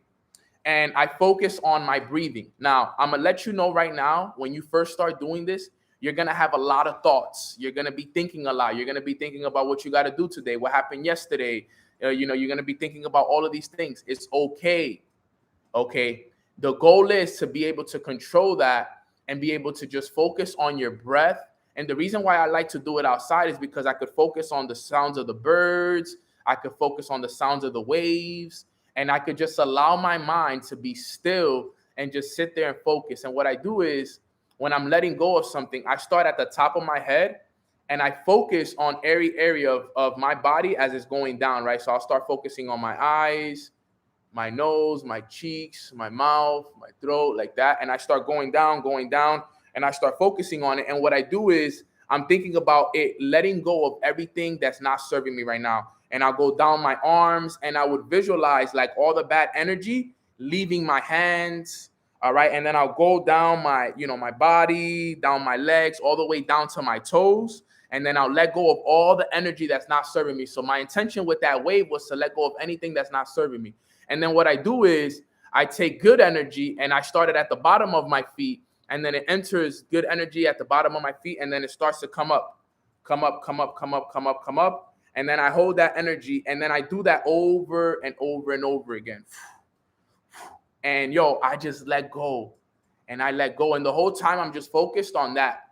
and I focus on my breathing. Now, I'm going to let you know right now, when you first start doing this, you're going to have a lot of thoughts. You're going to be thinking a lot. You're going to be thinking about what you got to do today, what happened yesterday. You're going to be thinking about all of these things. It's okay. Okay. The goal is to be able to control that and be able to just focus on your breath. And the reason why I like to do it outside is because I could focus on the sounds of the birds. I could focus on the sounds of the waves. And I could just allow my mind to be still and just sit there and focus. And what I do is when I'm letting go of something, I start at the top of my head and I focus on every area of my body as it's going down, right? So I'll start focusing on my eyes, my nose, my cheeks, my mouth, my throat, like that. And I start going down, and I start focusing on it. And what I do is I'm thinking about it, letting go of everything that's not serving me right now. And I'll go down my arms, and I would visualize like all the bad energy leaving my hands. All right. And then I'll go down my, my body, down my legs, all the way down to my toes. And then I'll let go of all the energy that's not serving me. So my intention with that wave was to let go of anything that's not serving me. And then what I do is I take good energy and I start it at the bottom of my feet. And then it enters good energy at the bottom of my feet. And then it starts to come up. And then I hold that energy. And then I do that over and over and over again. And I just let go. And I let go. And the whole time I'm just focused on that.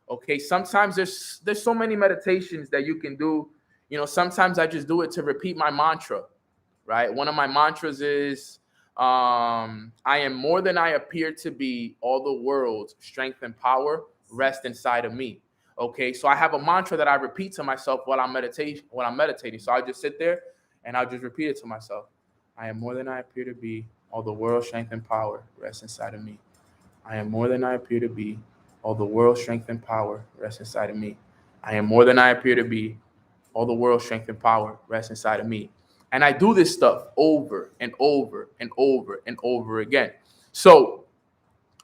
Okay. Sometimes there's so many meditations that you can do. Sometimes I just do it to repeat my mantra. Right. One of my mantras is, I am more than I appear to be. All the world's strength and power rest inside of me. Okay. So I have a mantra that I repeat to myself while I'm meditating. So I just sit there and I'll just repeat it to myself. I am more than I appear to be. All the world's strength and power rest inside of me. I am more than I appear to be. All the world's strength and power rest inside of me. I am more than I appear to be. All the world's strength and power rest inside of me. And I do this stuff over and over and over and over again. So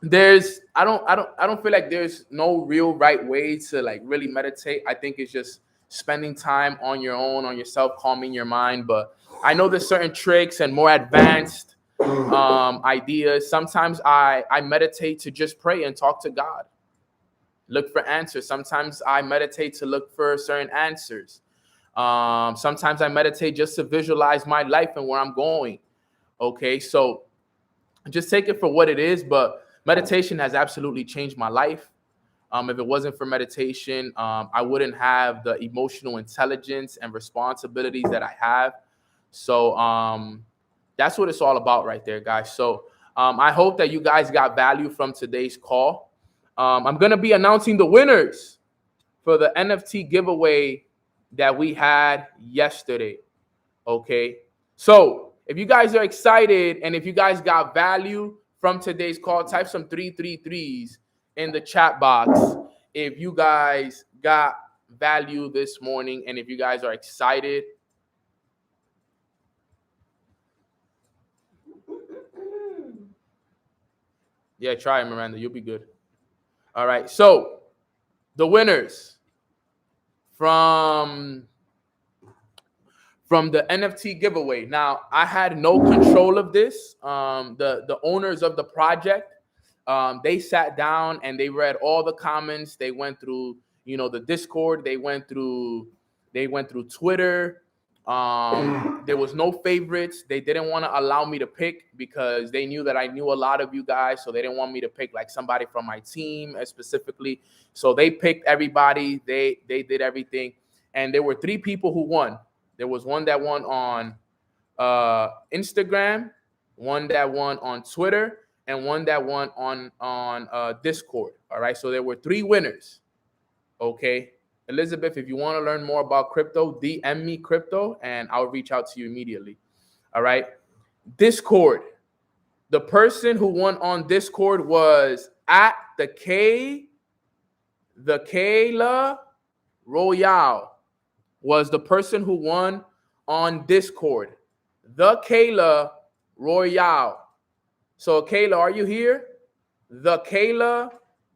I don't feel like there's no real right way to like really meditate. I think it's just spending time on your own, on yourself, calming your mind. But I know there's certain tricks and more advanced ideas. Sometimes I meditate to just pray and talk to God, look for answers. Sometimes I meditate to look for certain answers. Sometimes I meditate just to visualize my life and where I'm going. Okay, so just take it for what it is. But meditation has absolutely changed my life. If it wasn't for meditation, I wouldn't have the emotional intelligence and responsibilities that I have. So that's what it's all about right there, guys. So I hope that you guys got value from today's call. I'm going to be announcing the winners for the NFT giveaway that we had yesterday. Okay. So if you guys are excited and if you guys got value from today's call, type some 333s in the chat box. If you guys got value this morning and if you guys are excited. Yeah, try it, Miranda. You'll be good. All right. So the winners from the NFT giveaway. Now, I had no control of this. The owners of the project, they sat down and they read all the comments. They went through, the Discord. They went through Twitter. There was no favorites. They didn't want to allow me to pick because they knew that I knew a lot of you guys. So they didn't want me to pick like somebody from my team specifically. So they picked everybody. They did everything. And there were 3 people who won. There was one that won on Instagram, one that won on Twitter, and one that won on Discord. All right. So there were 3 winners. Okay. Elizabeth, if you want to learn more about crypto, DM me crypto and I'll reach out to you immediately. All right. Discord. The person who won on Discord was at the Kayla Royale was the person who won on Discord. The Kayla Royale. So Kayla, are you here? The Kayla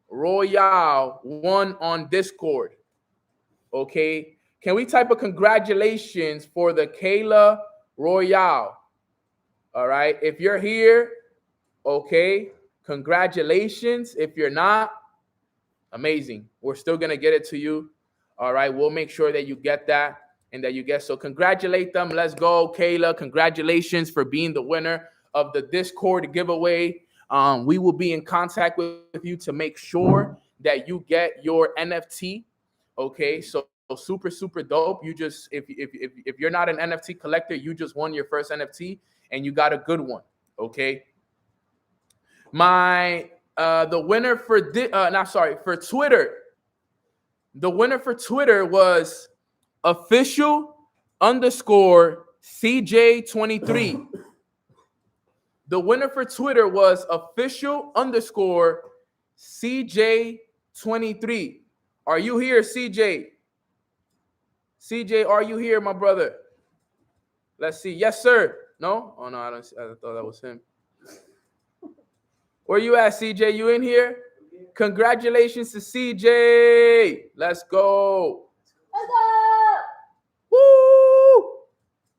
Royale won on Discord. Okay. Can we type a congratulations for the Kayla Royale? All right. If you're here, okay, congratulations. If you're not, amazing. We're still going to get it to you. All right. We'll make sure that you get that and that you get. So congratulate them. Let's go, Kayla. Congratulations for being the winner of the Discord giveaway. We will be in contact with you to make sure that you get your NFT. Okay. So super, super dope. You just, if you're not an NFT collector, you just won your first NFT and you got a good one. Okay. The winner for Twitter. The winner for Twitter was official_CJ23. The winner for Twitter was official_CJ23. Are you here, CJ? CJ, are you here, my brother? Let's see. Yes, sir. No? Oh, no, I don't. I thought that was him. Where you at, CJ? You in here? Congratulations to CJ. Let's go. Woo!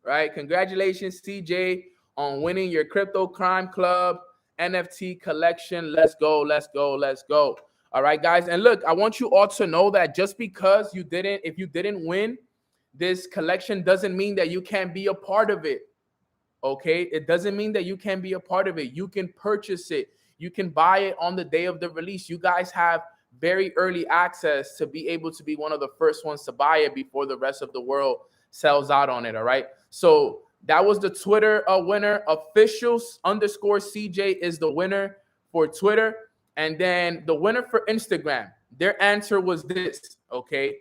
Right. Congratulations, CJ, on winning your Crypto Crime Club NFT collection. Let's go. Let's go. Let's go. All right, guys. And look, I want you all to know that just because if you didn't win this collection doesn't mean that you can't be a part of it. Okay. It doesn't mean that you can't be a part of it. You can purchase it. You can buy it on the day of the release. You guys have very early access to be able to be one of the first ones to buy it before the rest of the world sells out on it. All right. So that was the Twitter winner. Officials_CJ is the winner for Twitter. And then the winner for Instagram, their answer was this. Okay.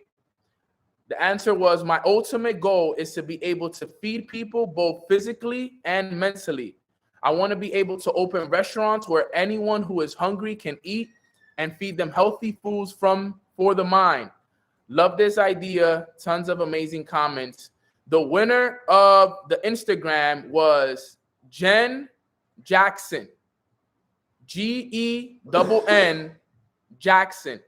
The answer was, my ultimate goal is to be able to feed people both physically and mentally. I want to be able to open restaurants where anyone who is hungry can eat and feed them healthy foods for the mind. Love this idea. Tons of amazing comments. The winner of the Instagram was Jen Jackson. Genn Jackson.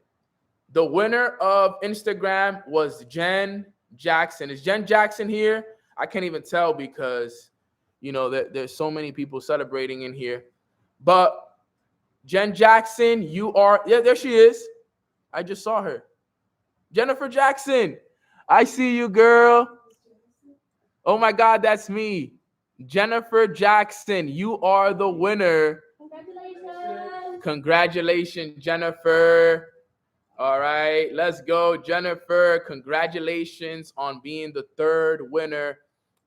The winner of Instagram was Jen Jackson. Is Jen Jackson here? I can't even tell because, you know, there's so many people celebrating in here. But Jen Jackson, you are, yeah, there she is. I just saw her. Jennifer Jackson, I see you, girl. Oh my God, that's me. Jennifer Jackson, you are the winner. Congratulations. Congratulations, Jennifer. All right, let's go, Jennifer. Congratulations on being the third winner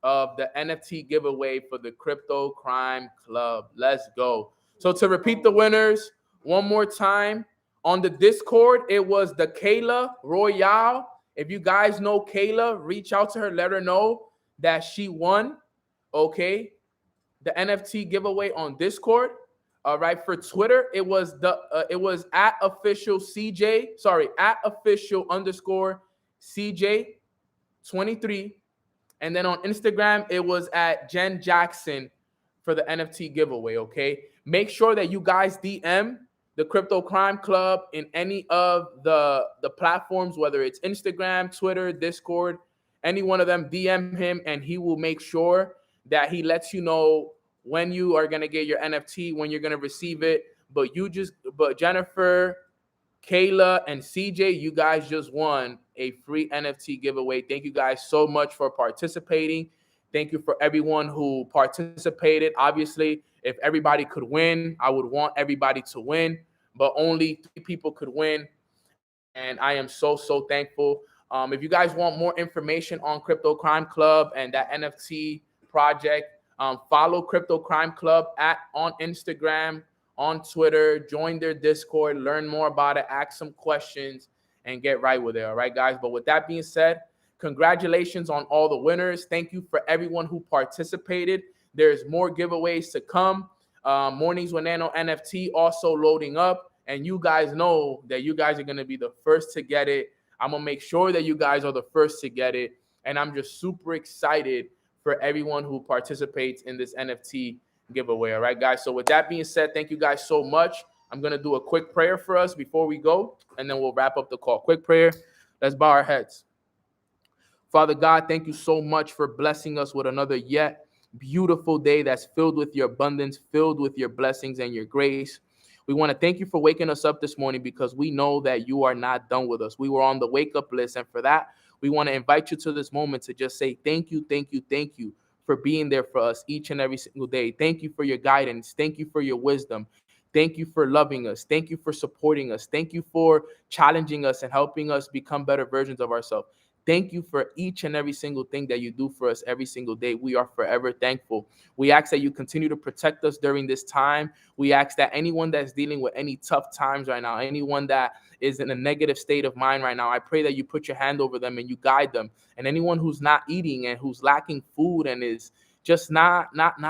of the NFT giveaway for the Crypto Crime Club. Let's go. So to repeat the winners one more time, on the Discord, it was the Kayla Royale. If you guys know Kayla, reach out to her, let her know that she won, okay, the NFT giveaway on Discord. All right, for Twitter, it was at official_CJ23. And then on Instagram, it was at Jen Jackson for the NFT giveaway, okay? Make sure that you guys DM the Crypto Crime Club in any of the platforms, whether it's Instagram, Twitter, Discord, any one of them, DM him, and he will make sure that he lets you know when you are going to get your NFT, when you're going to receive it. But Jennifer, Kayla, and CJ, you guys just won a free NFT giveaway. Thank you guys so much for participating. Thank you for everyone who participated. Obviously, if everybody could win, I would want everybody to win, but only 3 people could win. And I am so thankful. If you guys want more information on Crypto Crime Club and that NFT project, follow Crypto Crime Club on Instagram, on Twitter, join their Discord, learn more about it, ask some questions, and get right with it. All right, guys. But with that being said, congratulations on all the winners. Thank you for everyone who participated. There's more giveaways to come. Mornings with Nano NFT also loading up. And you guys know that you guys are going to be the first to get it. I'm going to make sure that you guys are the first to get it. And I'm just super excited for everyone who participates in this NFT giveaway. All right, guys. So with that being said, thank you guys so much. I'm going to do a quick prayer for us before we go, and then we'll wrap up the call. Quick prayer. Let's bow our heads. Father God, thank you so much for blessing us with another yet beautiful day that's filled with your abundance, filled with your blessings and your grace. We want to thank you for waking us up this morning because we know that you are not done with us. We were on the wake up list, and for that, we want to invite you to this moment to just say thank you, thank you, thank you for being there for us each and every single day. Thank you for your guidance. Thank you for your wisdom. Thank you for loving us. Thank you for supporting us. Thank you for challenging us and helping us become better versions of ourselves. Thank you for each and every single thing that you do for us every single day. We are forever thankful. We ask that you continue to protect us during this time. We ask that anyone that's dealing with any tough times right now, anyone that is in a negative state of mind right now, I pray that you put your hand over them and you guide them. And anyone who's not eating and who's lacking food and is just not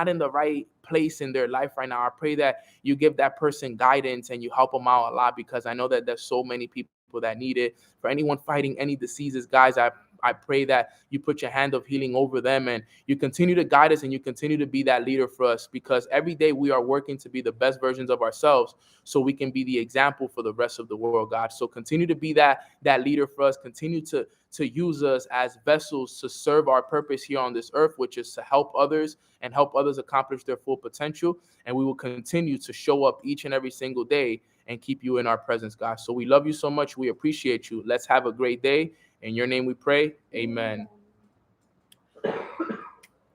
in the right place in their life right now, I pray that you give that person guidance and you help them out a lot, because I know that there's so many people that need it. For anyone fighting any diseases, guys, I pray that you put your hand of healing over them and you continue to guide us and you continue to be that leader for us, because every day we are working to be the best versions of ourselves so we can be the example for the rest of the world, God. So continue to be that leader for us. Continue to use us as vessels to serve our purpose here on this earth, which is to help others and help others accomplish their full potential. And we will continue to show up each and every single day and keep you in our presence, God. So we love you so much. We appreciate you. Let's have a great day. In your name we pray. Amen.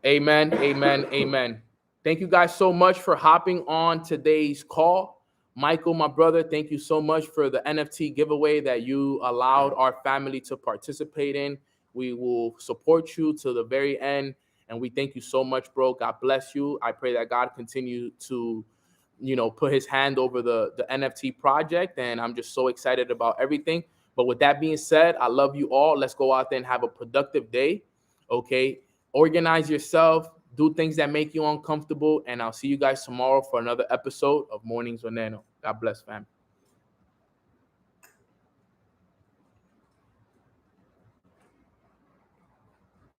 Amen. Amen. Amen. Thank you guys so much for hopping on today's call. Michael, my brother, thank you so much for the NFT giveaway that you allowed our family to participate in. We will support you to the very end. And we thank you so much, bro. God bless you. I pray that God continue to put his hand over the NFT project. And I'm just so excited about everything. But with that being said, I love you all. Let's go out there and have a productive day. Okay. Organize yourself. Do things that make you uncomfortable. And I'll see you guys tomorrow for another episode of Mornings with Nano. God bless, fam.